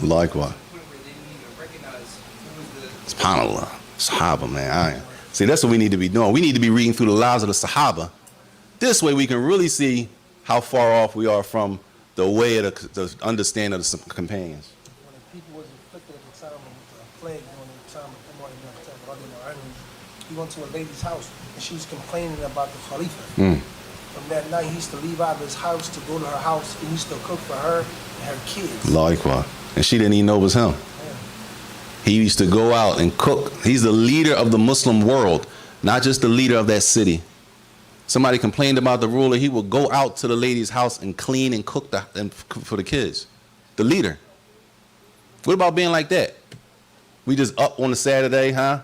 Likewise. SubhanAllah. Sahaba, man. See, that's what we need to be doing. We need to be reading through the lives of the Sahaba. This way we can really see how far off we are from the way of the understanding of the companions. When the people was inflicted at the time of the plague, during the time of Umar ibn Khattab, he went to a lady's house and she was complaining about the Khalifa. From that night, he used to leave out of his house to go to her house. He used to cook for her and her kids. Likewise. And she didn't even know it was him. He used to go out and cook. He's the leader of the Muslim world, not just the leader of that city. Somebody complained about the ruler. He would go out to the lady's house and clean and cook for the kids. The leader. What about being like that? We just up on a Saturday, huh?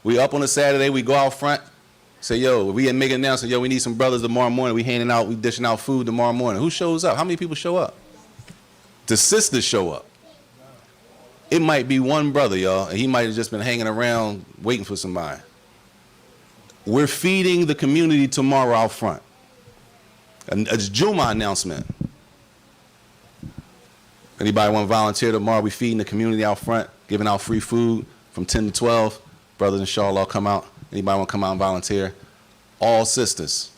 We up on a Saturday, we go out front, say, yo, we make an announcement, yo, we need some brothers tomorrow morning. We dishing out food tomorrow morning. Who shows up? How many people show up? The sisters show up. It might be one brother, y'all, and he might have just been hanging around waiting for somebody. We're feeding the community tomorrow out front. A Juma announcement. Anybody want to volunteer tomorrow? We feeding the community out front, giving out free food from 10 to 12. Brothers, inshallah, come out. Anybody want to come out and volunteer? All sisters.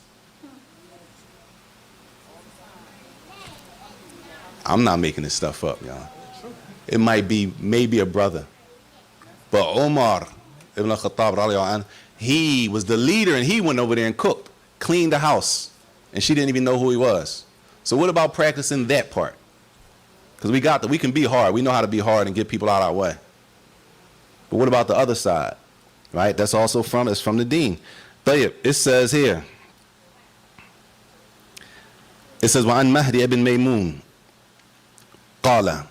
I'm not making this stuff up, y'all. It might be maybe a brother. But Omar ibn al-Khattab, radiallahu anhu, he was the leader, and he went over there and cooked, cleaned the house, and she didn't even know who he was. So what about practicing that part? Because we can be hard. We know how to be hard and get people out of our way. But what about the other side? Right? That's also from the deen. Tayyib, it says here. It says, وَعَنْ مَهْدِ ibn Maymun قَالَ.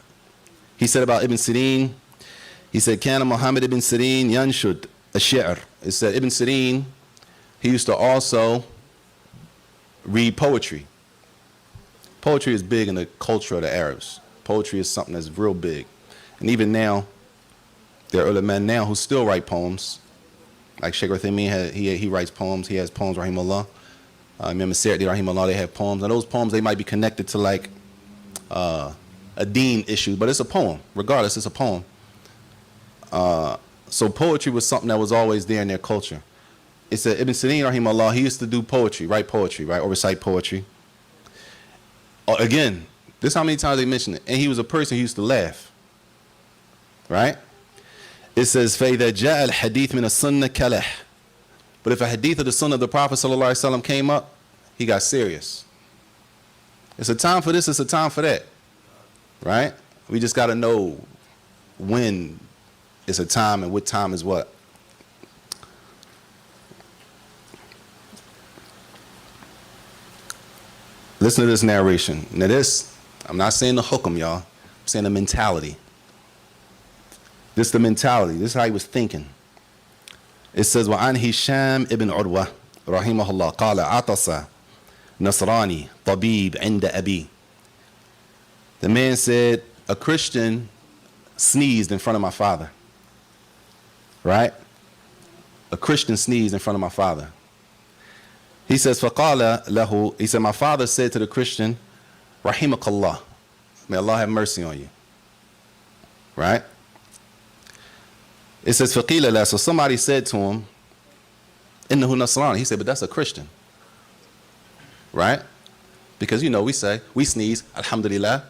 He said about Ibn Sirin, he said, كَانَ Muhammad ibn Sirin ينشد الشعر. It said Ibn Sirin, he used to also read poetry. Poetry is big in the culture of the Arabs. Poetry is something that's real big. And even now, there are ulama now who still write poems. Like Sheikh Uthaymeen, he writes poems. He has poems, rahimahullah. Imam Sa'di, rahimahullah, they have poems. And those poems, they might be connected to like a deen issue, but it's a poem. Regardless, it's a poem. So poetry was something that was always there in their culture. It said Ibn Sirin, rahimahullah, he used to do poetry, write poetry, right, or recite poetry. Again, this is how many times they mention it. And he was a person who used to laugh, right? It says, فَإِذَا جَاءَ الْحَدِيث مِنَ السُنَّةِ كَلَحْ. But if a hadith of the sunnah of the Prophet ﷺ came up, he got serious. It's a time for this, it's a time for that, right? We just got to know when it's a time and what time is what. Listen to this narration. Now this, I'm not saying the hukum, y'all. I'm saying the mentality. This is the mentality. This is how he was thinking. It says, وَعَنْ هِشَامِ ibn عُرْوَةَ رحمه الله قال عطس نصراني طبيب عند أبي. The man said, a Christian sneezed in front of my father. Right? A Christian sneezed in front of my father. He says, فَقَالَ لَهُ. He said, my father said to the Christian, رحمك الله. May Allah have mercy on you. Right? It says, فَقِيلَ لَهُ. So somebody said to him, إِنَّهُ نَصْرَانِ. He said, but that's a Christian. Right? Because, you know, we sneeze, alhamdulillah.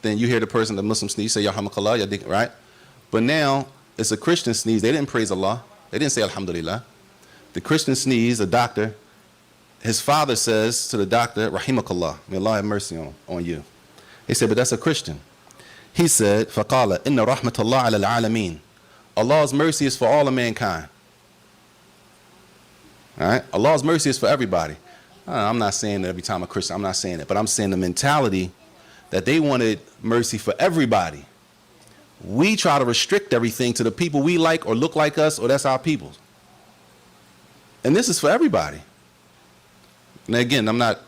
Then you hear the person, the Muslim sneeze, say, yarhamakallah, right? But now, it's a Christian sneeze. They didn't praise Allah. They didn't say alhamdulillah. The Christian sneeze, a doctor, his father says to the doctor, rahimakallah, may Allah have mercy on you. He said, but that's a Christian. He said, فَقَالَ إِنَّ رَحْمَةَ اللَّهِ عَلَى الْعَالَمِينَ. Allah's mercy is for all of mankind. All right? Allah's mercy is for everybody. I'm not saying that every time a Christian, I'm not saying it, but I'm saying the mentality that they wanted mercy for everybody. We try to restrict everything to the people we like or look like us, or that's our people. And this is for everybody. Now again, I'm not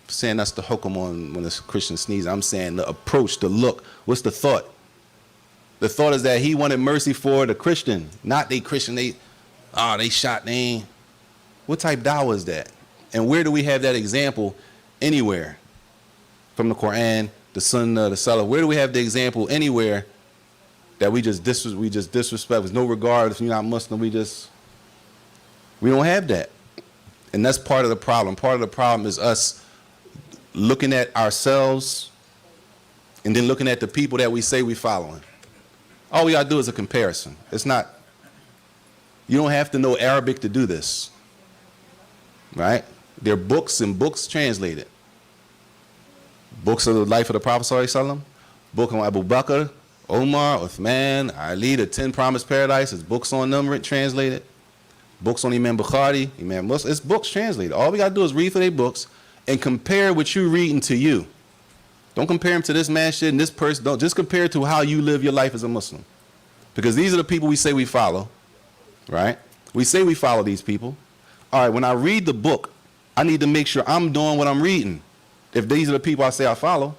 saying that's the hukum on when a Christian sneezes. I'm saying the approach, the look. What's the thought? The thought is that he wanted mercy for the Christian, not they Christian. They shot. They ain't. What type dawah is that? And where do we have that example anywhere? From the Quran, the Sunnah, the Salaf. Where do we have the example anywhere that we just disrespect with no regard if you're not Muslim? We don't have that. And that's part of the problem. Part of the problem is us looking at ourselves and then looking at the people that we say we following. All we gotta do is a comparison. It's not, you don't have to know Arabic to do this, right? There are books and books translated. Books of the life of the Prophet ﷺ, book on Abu Bakr, Omar, Uthman, Ali, the 10 Promised Paradise. It's books on them translated. Books on Imam Bukhari, Imam Muslim. It's books translated. All we got to do is read through their books and compare what you're reading to you. Don't compare him to this man shit and this person. Don't just compare it to how you live your life as a Muslim. Because these are the people we say we follow, right? We say we follow these people. All right, when I read the book, I need to make sure I'm doing what I'm reading. If these are the people I say I follow,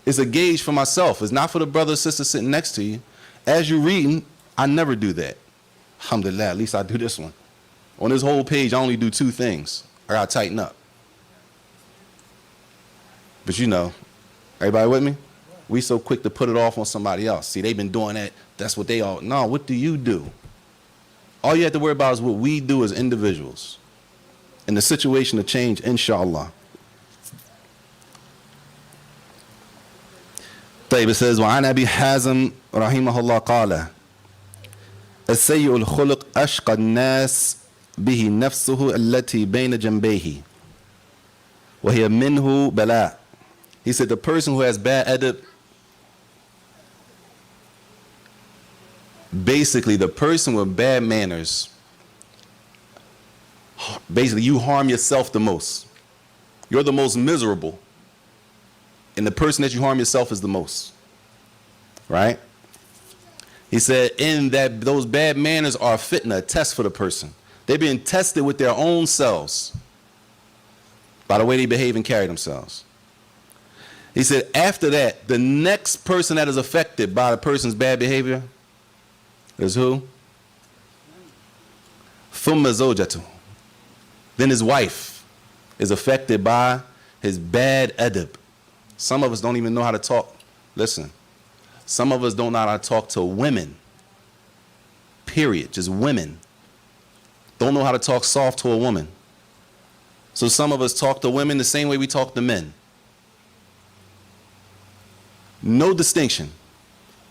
it's a gauge for myself. It's not for the brother or sister sitting next to you. As you're reading, I never do that. Alhamdulillah, at least I do this one. On this whole page, I only do 2 things. I gotta tighten up. But you know, everybody with me? We so quick to put it off on somebody else. See, they've been doing that. That's what they all. No, what do you do? All you have to worry about is what we do as individuals. And the situation to change, inshallah. طيب, it says, وعن أبي حازم رحمه الله قال السيء الخلق أشقى الناس به نفسه التي بين جنبيه وهي منه بلاء. He said the person who has bad adab, basically the person with bad manners, basically you harm yourself the most. You're the most miserable. And the person that you harm yourself is the most. Right? He said in that those bad manners are fitna, a test for the person. They're being tested with their own selves by the way they behave and carry themselves. He said after that, the next person that is affected by the person's bad behavior is who? ثُمَّ زَوْجَتُهُ. Then his wife is affected by his bad adab. Some of us don't even know how to talk. Listen, some of us don't know how to talk to women. Period. Just women. Don't know how to talk soft to a woman. So some of us talk to women the same way we talk to men. No distinction.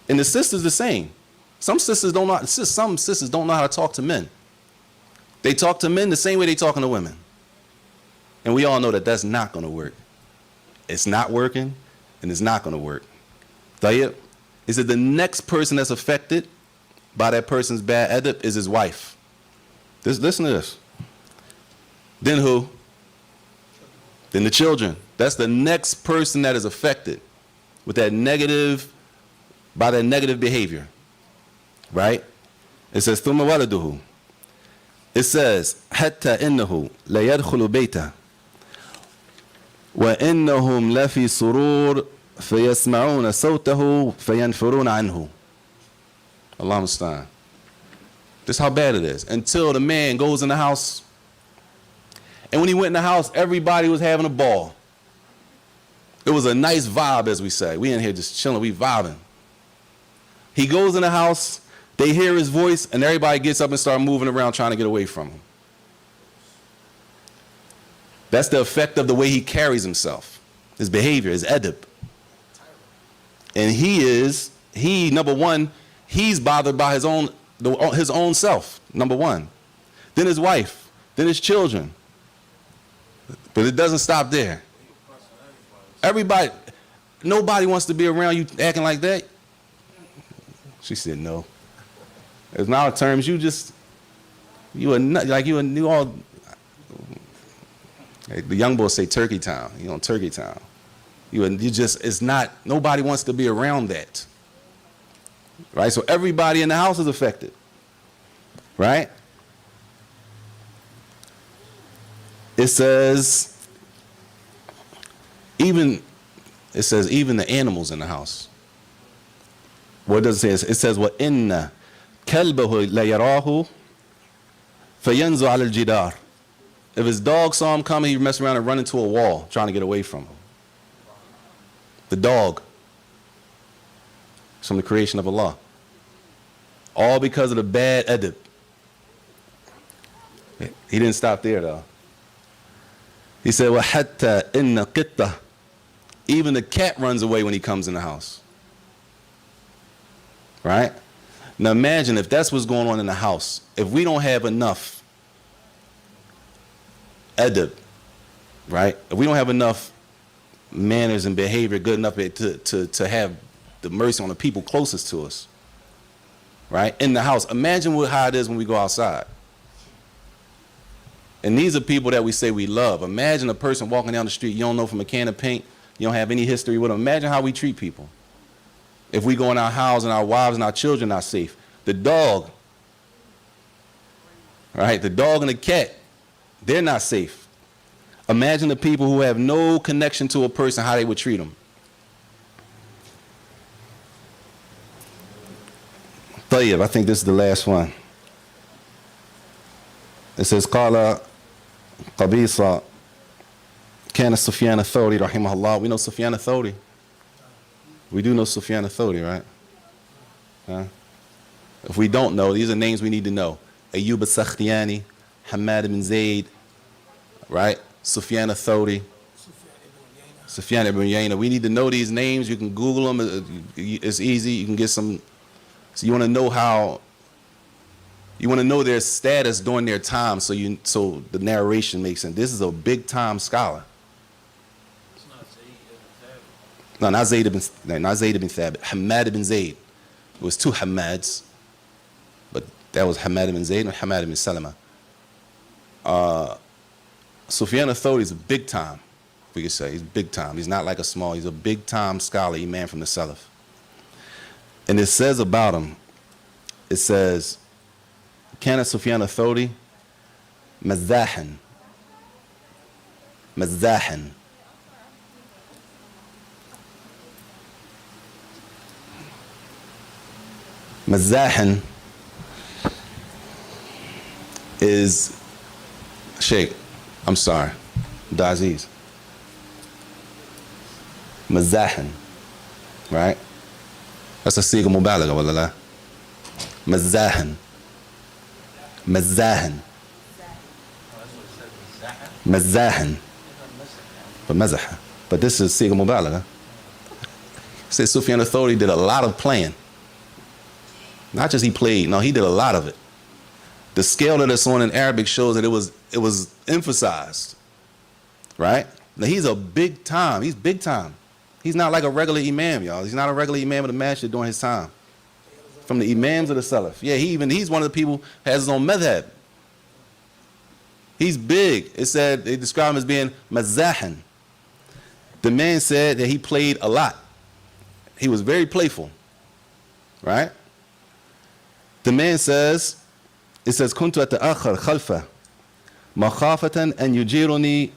And the sisters the same. Some sisters don't know how to talk to men. They talk to men the same way they talking to women. And we all know that that's not going to work. It's not working, and it's not going to work. Tayyib, is it the next person that's affected by that person's bad adab is his wife? Listen to this. Then who? Then the children. That's the next person that is affected with that negative, by that negative behavior. Right? It says, ثُمَّ وَلَدُهُ. It says, حَتَّى إِنَّهُ لَيَدْخُلُ بَيْتَهُ وَإِنَّهُمْ لَفِي سُرُورٍ فَيَسْمَعُونَ صَوْتَهُ فَيَنْفُرُونَ عَنْهُ. Allah musta'an. This is how bad it is. Until the man goes in the house, and when he went in the house, everybody was having a ball. It was a nice vibe, as we say. We in here just chilling, we vibing. He goes in the house, they hear his voice, and everybody gets up and start moving around trying to get away from him. That's the effect of the way he carries himself, his behavior, his adab. And he number one, he's bothered by his own self, number one. Then his wife, then his children. But it doesn't stop there. Everybody, nobody wants to be around you acting like that. She said no. In our terms, you are not, like you all. The young boys say Turkey Town, Turkey Town. It's not, nobody wants to be around that. Right? So everybody in the house is affected. Right? It says, even the animals in the house. What does it say? It says, وَإِنَّ كَلْبَهُ لَيَرَاهُ فَيَنْزُ عَلَى الْجِدَارِ. If his dog saw him coming, he'd mess around and run into a wall trying to get away from him. The dog. It's from the creation of Allah. All because of the bad adab. He didn't stop there though. He said, وَحَتَّى إِنَّ قِطَّةً. Even the cat runs away when he comes in the house. Right? Now imagine if that's what's going on in the house. If we don't have enough adab, right? If we don't have enough manners and behavior good enough to have the mercy on the people closest to us, right? In the house. Imagine how it is when we go outside. And these are people that we say we love. Imagine a person walking down the street, you don't know from a can of paint You don't have any history with them. Imagine how we treat people. If we go in our house and our wives and our children are safe. The dog, right? The dog and the cat, they're not safe. Imagine the people who have no connection to a person, how they would treat them. طيب, I think this is the last one. It says, قال قبيصة كان سفيان الثوري رحمه الله. We know Sufyan al-Thawri. We do know Sufyan al-Thawri, right? Huh? If we don't know, these are names we need to know. Ayyub al-Sakhtiyani, Hamad ibn Zayd, right? Sufyan al-Thawri, Sufyan ibn Uyayna. We need to know these names. You can Google them. It's easy. You can get some. So you want to know how. You want to know their status during their time, so the narration makes sense. This is a big time scholar. It's not Sayyid ibn Thabit. No, not Zayd ibn Thabit. Hamad ibn Zayd. It was two Hamads, but that was Hamad ibn Zayd and Hamad ibn Salama. Sufyan al-Thawri is a big time, we could say. He's big time. He's not like a small, he's a big time scholar, imam from the Salaf. And it says about him, it says, كان سفيان الثوري مزاحا مزاحا مزاحا is Sheikh, I'm sorry, Daziz. مزاحا, right? That's a siga mubalaga, wallah. مزاحا مزاحا مزاحا but مزح. But this is siga mubalaga. Says Sufyan al-Thawri did a lot of playing. Not just he played, no, he did a lot of it. The scale that it's on in Arabic shows that it was emphasized, right? Now he's a big time. He's big time. He's not like a regular imam, y'all. He's not a regular imam of the masjid during his time. From the imams of the Salaf. Yeah, he's one of the people who has his own madhab. He's big. It said, they describe him as being mazahan. The man said that he played a lot. He was very playful, right? The man says, it says, كنت أتأخر خلفه مخافة أن يجيرني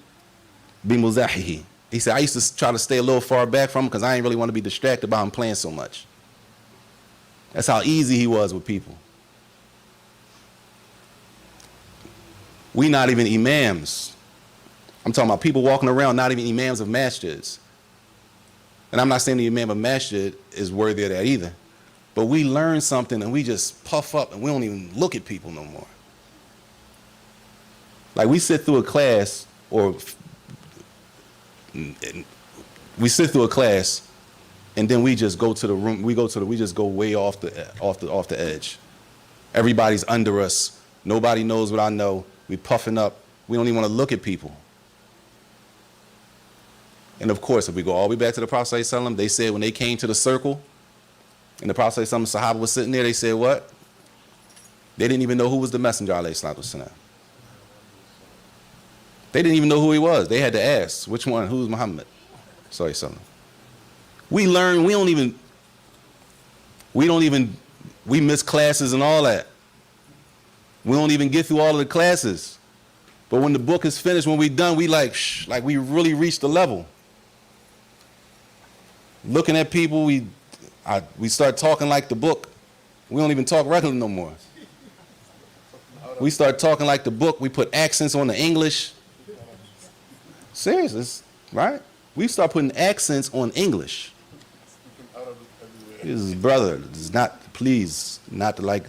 بمزاحه. He said, I used to try to stay a little far back from him because I didn't really want to be distracted by him playing so much. That's how easy he was with people. We not even imams. I'm talking about people walking around, not even imams of masjids. And I'm not saying the imam of masjid is worthy of that either. But we learn something and we just puff up and we don't even look at people no more. Like we sit through a class and then we just go to the room, we just go way off the edge. Everybody's under us. Nobody knows what I know. We puffing up. We don't even want to look at people. And of course, if we go all the way back to the Prophet ﷺ, they said when they came to the circle, and the Prophet ﷺ, Sahaba was sitting there, they said what? They didn't even know who was the messenger, ﷺ. They didn't even know who he was. They had to ask, which one? Who's Muhammad? Sorry, something. We learn, we miss classes and all that. We don't even get through all of the classes. But when the book is finished, when we're done, we like we really reached the level. Looking at people, we start talking like the book. We don't even talk regular no more. We start talking like the book. We put accents on the English. Serious, right? We start putting accents on English. His brother is not, please, not to like.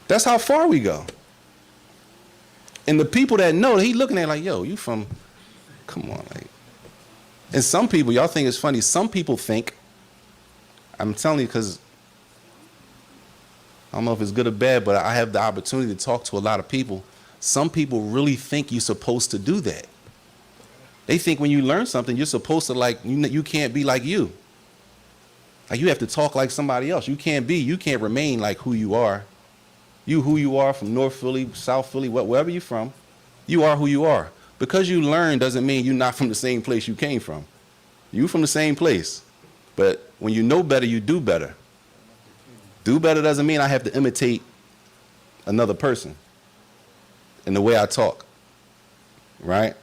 That's how far we go. And the people that know, he looking at like, yo, you from, come on, like. And some people, y'all think it's funny, some people think, I'm telling you because I don't know if it's good or bad, but I have the opportunity to talk to a lot of people. Some people really think you're supposed to do that. They think when you learn something, you're supposed to like, you can't be like you. Like you have to talk like somebody else. You can't remain like who you are. You who you are from North Philly, South Philly, wherever you're from, you are who you are. Because you learn doesn't mean you're not from the same place you came from. You from the same place. But when you know better, you do better. Do better doesn't mean I have to imitate another person in the way I talk, right?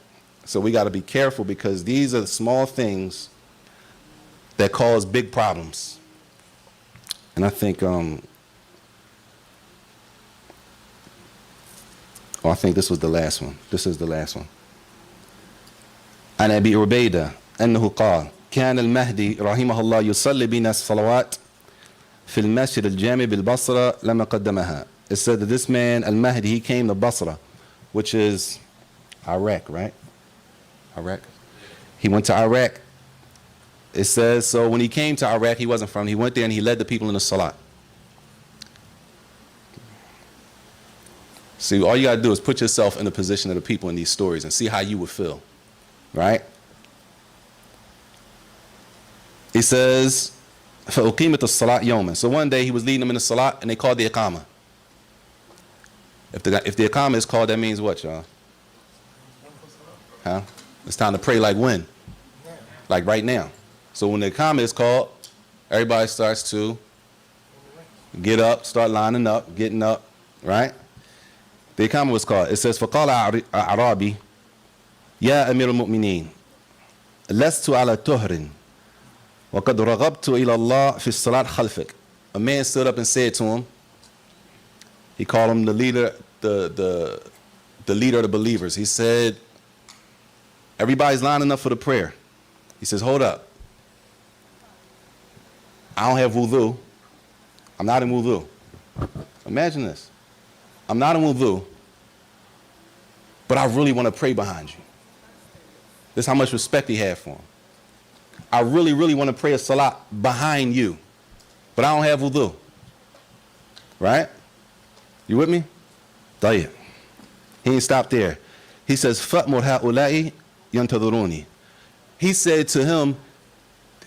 So we got to be careful because these are the small things that cause big problems. And I think, I think this was the last one. This is the last one. عن أبي عبيدة أنه قال كان المهدي رحمه الله يصلي بنا الصلوات في المسجد الجامع بالبصرة لما قدمها. It said that this man, Al-Mahdi, he came to Basra, which is Iraq, right? Iraq. He went to Iraq. It says, so when he came to Iraq, he wasn't from, he went there and he led the people in the Salat. See, all you got to do is put yourself in the position of the people in these stories and see how you would feel, right? He says, فَأُقِيمَتِ الصَّلَاةِ يَوْمًا. So one day he was leading them in the Salat and they called the Iqamah. If the Iqamah is called, that means what, y'all? Huh? It's time to pray like when? Like right now. So when the Iqamah is called, everybody starts to get up, start lining up, getting up, right? The Iqamah was called. It says, فَقَالَ أَعْرَابِي يَا أَمِيرُ الْمُؤْمِنِينَ لَسْتُ عَلَى تُهْرٍ وَقَدْ رَغَبْتُ إِلَى اللَّهِ فِي الصَّلَاةِ خَلْفِكَ. A man stood up and said to him, he called him the leader, the leader of the believers. He said, everybody's lining up for the prayer. He says, hold up. I don't have wudu. I'm not in wudu. Imagine this. I'm not in wudu, but I really want to pray behind you. This is how much respect he had for him. I really, really want to pray a salat behind you, but I don't have wudu. Right? You with me? طيب. He ain't stopped there. He says, فَأْمُرْ هَؤُلَاءِ يَنْتَظِرُونِ. He said to him,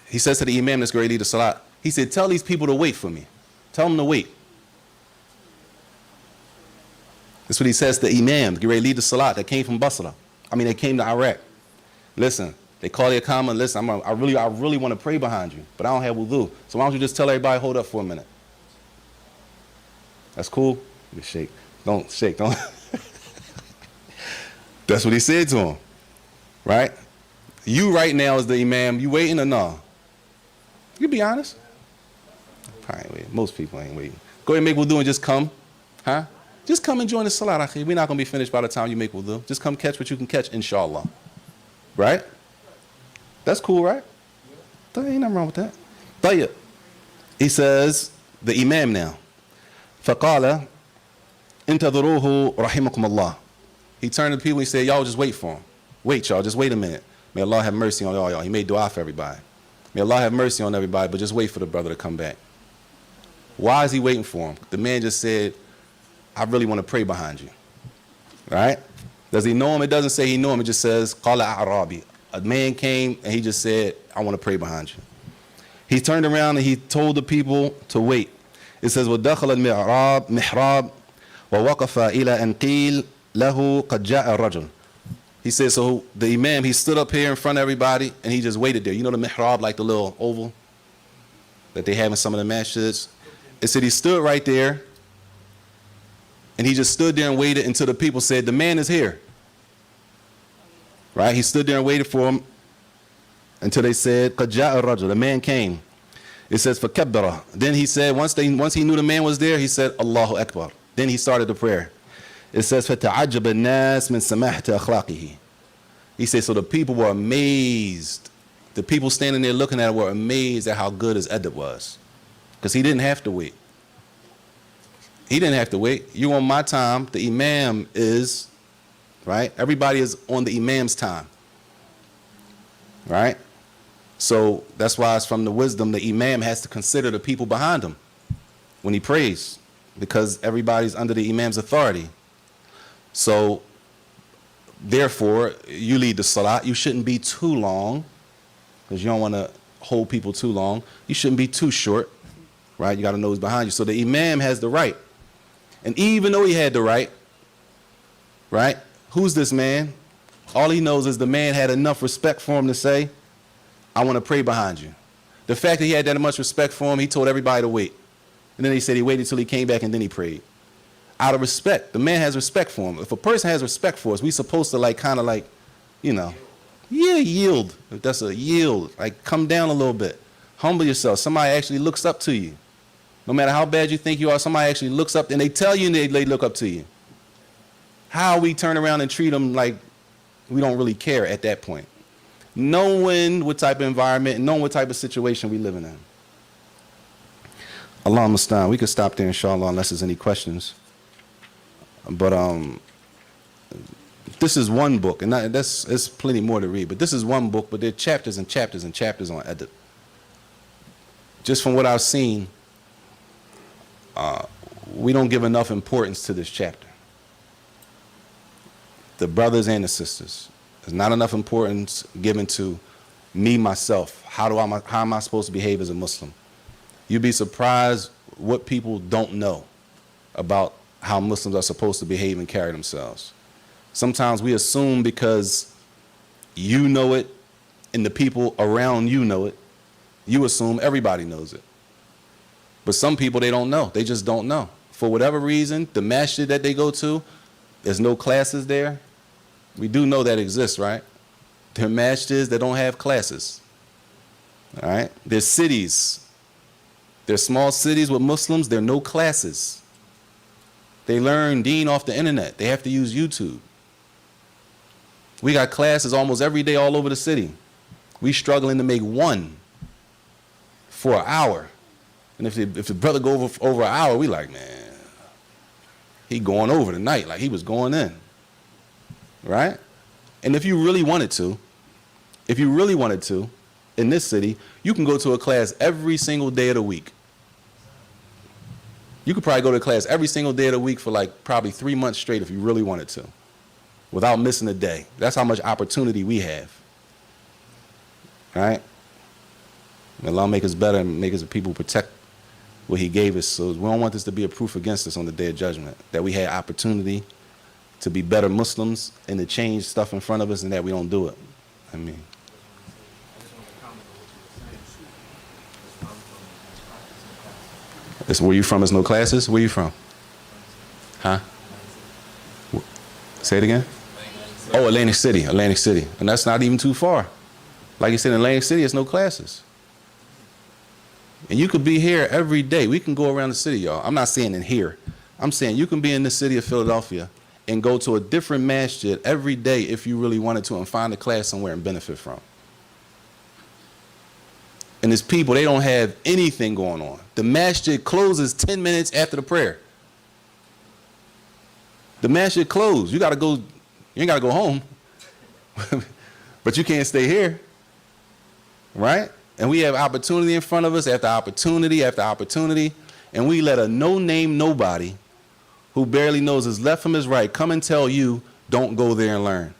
he says to the imam that's going to lead the salat, he said, tell these people to wait for me. Tell them to wait. That's what he says to imam, get ready to lead the salat that came from Basra. They came to Iraq. Listen, they call the Iqamah, listen, I really want to pray behind you, but I don't have wudu. So why don't you just tell everybody, hold up for a minute. That's cool? You shake. Don't shake, don't. That's what he said to him, right? You right now as the imam, you waiting or no? You be honest. Probably waiting. Most people ain't waiting. Go ahead and make wudu and just come, huh? Just come and join the salat, akhi. We're not going to be finished by the time you make wudu. Just come catch what you can catch, inshallah. Right? That's cool, right? There ain't nothing wrong with that. طيب. He says, the imam now. فَقَالَ انتظروه رحمكم الله. He turned to the people and he said, y'all just wait for him. Wait, y'all, just wait a minute. May Allah have mercy on all y'all. He made dua for everybody. May Allah have mercy on everybody, but just wait for the brother to come back. Why is he waiting for him? The man just said, I really want to pray behind you. Right? Does he know him? It doesn't say he knew him. It just says, قَالَ أَعْرَابِي. A man came and he just said, I want to pray behind you. He turned around and he told the people to wait. It says, وَدَخَلَ الْمِحْرَابِ وَوَقَفَ إِلَى أَنْ قِيلَ لَهُ قَدْ جَاءَ الرَّجُلُ. He said, so the imam, he stood up here in front of everybody and he just waited there. You know the mihrab, like the little oval that they have in some of the masjids? It said he stood right there and he just stood there and waited until the people said, the man is here. Right? He stood there and waited for him until they said, قَدْ جَاءَ الرَّجُلُ. The man came. It says, فَكَبَّرَ. Then he said, once he knew the man was there, he said, Allahu Akbar. Then he started the prayer. It says, فَتَعَجَّبَ النَّاسِ مِنْ سَمَاحَةِ أَخْلَاقِهِ. He said, so the people were amazed. The people standing there looking at him were amazed at how good his adab was. Because he didn't have to wait. He didn't have to wait. You on my time, the imam is, right? Everybody is on the imam's time. Right? So that's why it's from the wisdom the imam has to consider the people behind him when he prays. Because everybody's under the imam's authority. So, therefore, you lead the salat. You shouldn't be too long, because you don't want to hold people too long. You shouldn't be too short, right? You got to know who's behind you. So the imam has the right. And even though he had the right, who's this man? All he knows is the man had enough respect for him to say, I want to pray behind you. The fact that he had that much respect for him, he told everybody to wait. And then he said he waited till he came back and then he prayed. Out of respect. The man has respect for him. If a person has respect for us, we supposed to yield. If that's a yield, like come down a little bit. Humble yourself. Somebody actually looks up to you. No matter how bad you think you are, somebody actually looks up and they tell you they look up to you. How we turn around and treat them like we don't really care at that point. Knowing what type of environment, knowing what type of situation we living in. Allah Mustaan. We could stop there, inshallah, unless there's any questions. But this is one book, and there's plenty more to read, but this is one book, but there are chapters and chapters and chapters on adab. Just from what I've seen, we don't give enough importance to this chapter. The brothers and the sisters. There's not enough importance given to me, myself. How am I supposed to behave as a Muslim? You'd be surprised what people don't know about how Muslims are supposed to behave and carry themselves. Sometimes we assume because you know it and the people around you know it, you assume everybody knows it. But some people, they don't know. They just don't know. For whatever reason, the masjid that they go to, there's no classes there. We do know that exists, right? There are masjids that don't have classes. All right? There's cities. There's small cities with Muslims. There are no classes. They learn deen off the internet. They have to use YouTube. We got classes almost every day all over the city. We struggling to make one for an hour. And if the brother go over an hour, we like, man, he going over tonight like he was going in. Right? And if you really wanted to, in this city, you can go to a class every single day of the week. You could probably go to class every single day of the week for like probably 3 months straight if you really wanted to, without missing a day. That's how much opportunity we have. Right? And Allah make us better and make us a people who protect what he gave us. So we don't want this to be a proof against us on the day of judgment, that we had opportunity to be better Muslims and to change stuff in front of us and that we don't do it. I mean. Where you from? There's no classes? Where you from? Huh? Say it again? Oh, Atlantic City. And that's not even too far. Like you said, in Atlantic City, there's no classes. And you could be here every day. We can go around the city, y'all. I'm not saying in here. I'm saying you can be in the city of Philadelphia and go to a different masjid every day if you really wanted to and find a class somewhere and benefit from. And there's people, they don't have anything going on. The masjid closes 10 minutes after the prayer. The masjid closed. You ain't gotta go home. But you can't stay here. Right? And we have opportunity in front of us after opportunity after opportunity. And we let a no-name nobody who barely knows his left from his right come and tell you, don't go there and learn.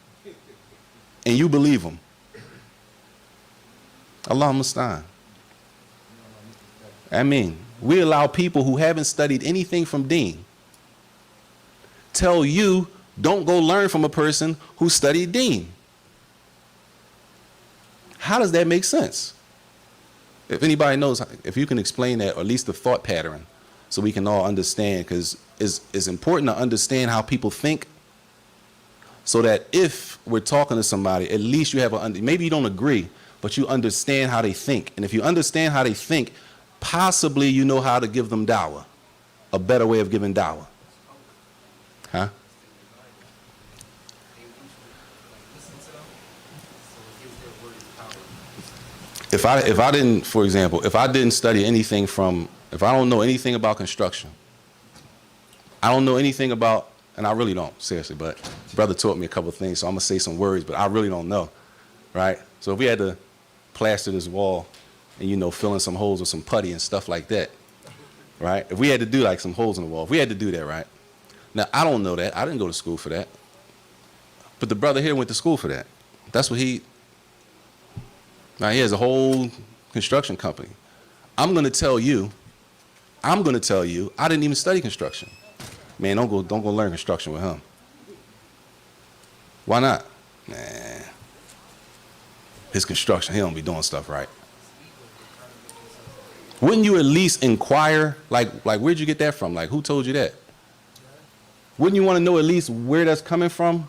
And you believe him. Allah Mustaan. I mean, we allow people who haven't studied anything from deen tell you, don't go learn from a person who studied deen. How does that make sense? If anybody knows, if you can explain that, or at least the thought pattern, so we can all understand, because it's important to understand how people think, so that if we're talking to somebody, at least you have maybe you don't agree, but you understand how they think. And if you understand how they think, possibly you know how to give them dawah, a better way of giving dawah. Huh? If I didn't, for example, if I didn't study anything from, if I don't know anything about construction, I don't know anything about, and I really don't, seriously, but brother taught me a couple of things, so I'm going to say some words, but I really don't know, right? So if we had to plaster this wall and, you know, fill in some holes with some putty and stuff like that, right? If we had to do like some holes in the wall, if we had to do that, right? Now, I don't know that. I didn't go to school for that. But the brother here went to school for that. That's what now he has a whole construction company. I'm going to tell you, I didn't even study construction. Man, don't go learn construction with him. Why not? Man, his construction, he don't be doing stuff right. Wouldn't you at least inquire, like where'd you get that from? Like, who told you that? Wouldn't you want to know at least where that's coming from?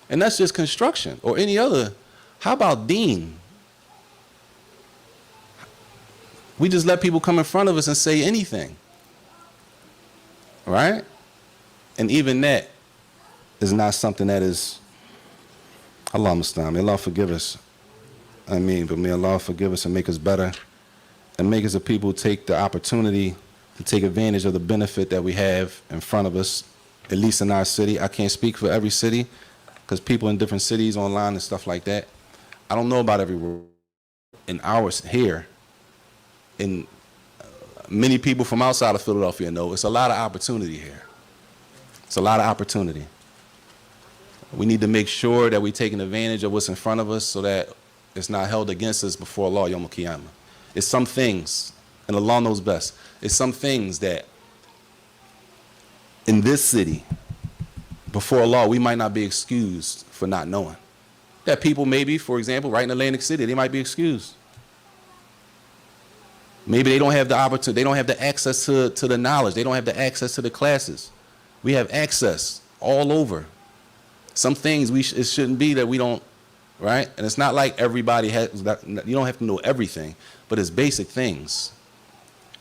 And that's just construction or any other. How about Dean? We just let people come in front of us and say anything. Right? And even that is not something that is, Allah Mustaan, may Allah forgive us. But may Allah forgive us and make us better and make us a people who take the opportunity to take advantage of the benefit that we have in front of us, at least in our city. I can't speak for every city because people in different cities online and stuff like that. I don't know about everywhere. In ours here, in many people from outside of Philadelphia know it's a lot of opportunity here. It's a lot of opportunity. We need to make sure that we're taking advantage of what's in front of us so that it's not held against us before Allah Yawm al-Qiyamah. It's some things, and Allah knows best, it's some things that in this city, before Allah, we might not be excused for not knowing. That people maybe, for example, right in Atlantic City, they might be excused. Maybe they don't have the opportunity, they don't have the access to the knowledge, they don't have the access to the classes. We have access all over. Some things it shouldn't be that we don't, right? And it's not like everybody has, you don't have to know everything, but it's basic things.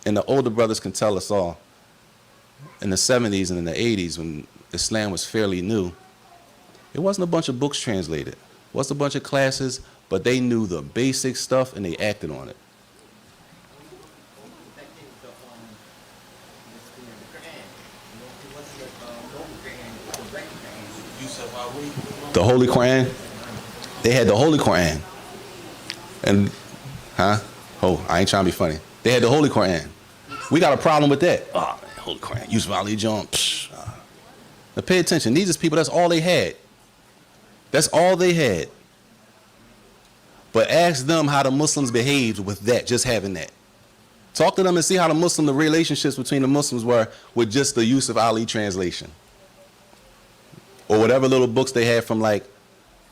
And the older brothers can tell us all. In the 70s and in the 80s, when Islam was fairly new, it wasn't a bunch of books translated. It wasn't a bunch of classes, but they knew the basic stuff and they acted on it. The Holy Quran, they had the Holy Quran. And, oh, I ain't trying to be funny. They had the Holy Quran. We got a problem with that. Oh, man, Holy Quran, Yusuf Ali John. Now pay attention. These are people, that's all they had. That's all they had. But ask them how the Muslims behaved with that, just having that. Talk to them and see how the relationships between the Muslims were with just the Yusuf Ali translation. Or whatever little books they had from, like,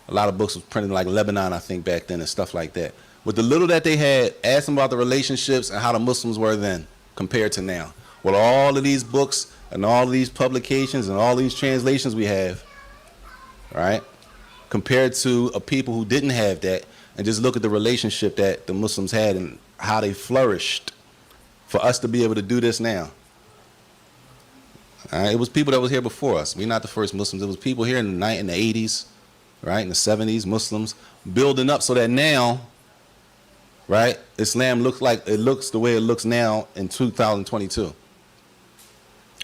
a lot of books was printed in like Lebanon, I think, back then and stuff like that. With the little that they had, ask them about the relationships and how the Muslims were then compared to now. With all of these books and all of these publications and all these translations we have, right? Compared to a people who didn't have that, and just look at the relationship that the Muslims had and how they flourished for us to be able to do this now. It was people that was here before us. We're not the first Muslims. It was people here in the 80s, right, in the 70s, Muslims, building up so that now, right, Islam looks the way it looks now in 2022.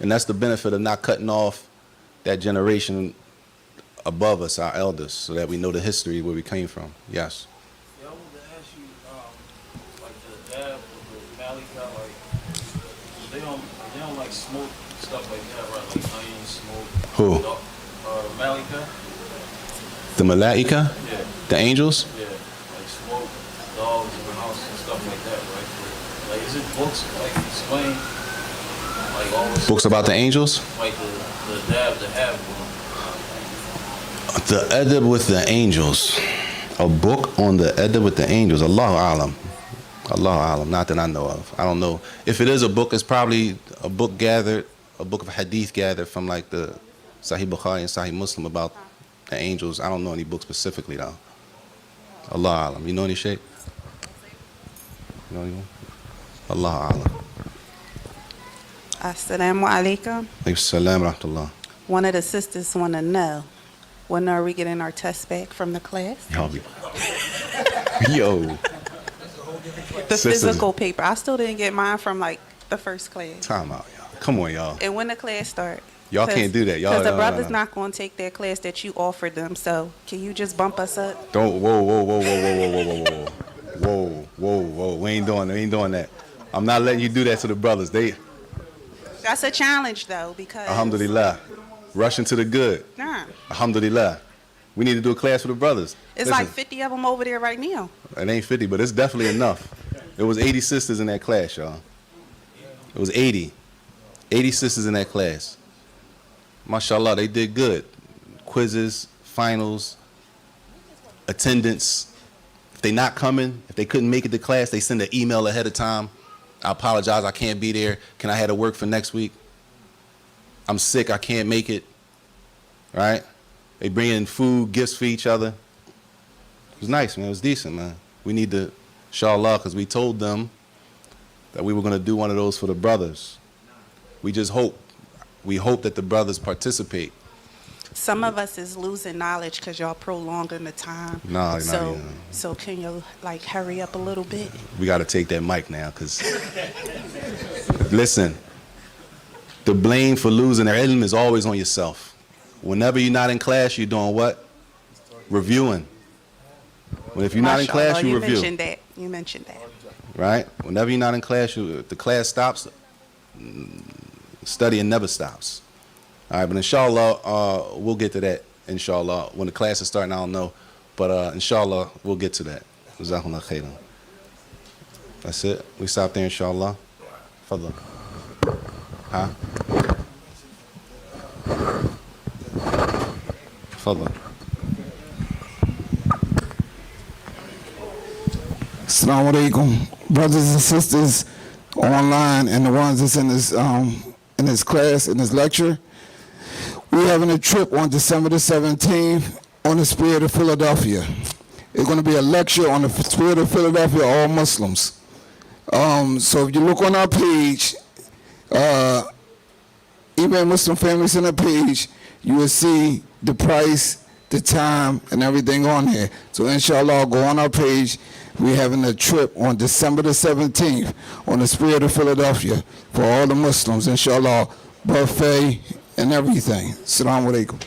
And that's the benefit of not cutting off that generation above us, our elders, so that we know the history where we came from. Yes. Yeah, I wanted to ask you, like the dab or the malika, like they don't like smoke stuff like that, right? Like onion smoke. Who? Malika. The Malaika? Yeah. The angels? Yeah. Like smoke, dogs in the house and stuff like that, right? Like, is it books like explain like all this Books about the angels? like the dab, the have one? The Adab with the angels. A book on the Adab with the angels. Allahu Alam. Allahu Alam. Not that I know of. I don't know. If it is a book, it's probably a book of hadith gathered from like the Sahih Bukhari and Sahih Muslim about the angels. I don't know any book specifically though. Allahu Alam. You know any shaykh? You know anyone? Allahu Alam. Assalamu alaikum. Alaykum salam wa rahmatullah. One of the sisters want to know, when are we getting our test back from the class? Yo. The Sisters. physical paper. I still didn't get mine from like the first class. Time out, y'all. Come on, y'all. And when the class start? Y'all can't do that. Y'all. Because the no, brother's no, no. not going to take their class that you offered them. So can you just bump us up? Don't. Whoa. We ain't doing that. I'm not letting you do that to the brothers. That's a challenge though, because Alhamdulillah. Rushing to the good. Nah, Alhamdulillah. We need to do a class for the brothers. it's Listen, like 50 of them over there right now. it ain't 50, but it's definitely enough. It was 80 sisters in that class, y'all. It was 80. 80 sisters in that class. MashaAllah, they did good. Quizzes, finals, attendance. If they not coming, if they couldn't make it to class, they send an email ahead of time. I apologize, I can't be there. Can I have to work for next week? I'm sick, I can't make it. Right? They bring in food, gifts for each other. It was nice, man. It was decent, man. We need to, inshallah, because we told them that we were going to do one of those for the brothers. We just hope. We hope that the brothers participate. Some of us is losing knowledge because y'all prolonging the time. No, So can you like hurry up a little bit? we got to take that mic now, because listen, the blame for losing their ilm is always on yourself. Whenever you're not in class, you're doing what? Reviewing. When if you're not in class, you review. You mentioned that. Right? Whenever you're not in class, if the class stops, studying never stops. All right, but inshallah, we'll get to that, inshallah. When the class is starting, I don't know. But inshallah, we'll get to that. Jazakumullah khairan. That's it. We stop there, inshallah. Fadla. Huh? Fadla. Assalamu alaikum, brothers and sisters online and the ones that's in this class, in this lecture. We're having a trip on December the 17th on the Spirit of Philadelphia. It's going to be a lecture on the Spirit of Philadelphia, all Muslims. So if you look on our page, even Muslim Families on the page, you will see the price, the time, and everything on here. So inshallah, go on our page. We're having a trip on December the 17th on the Spirit of Philadelphia for all the Muslims, inshallah, buffet and everything. Assalamu alaikum.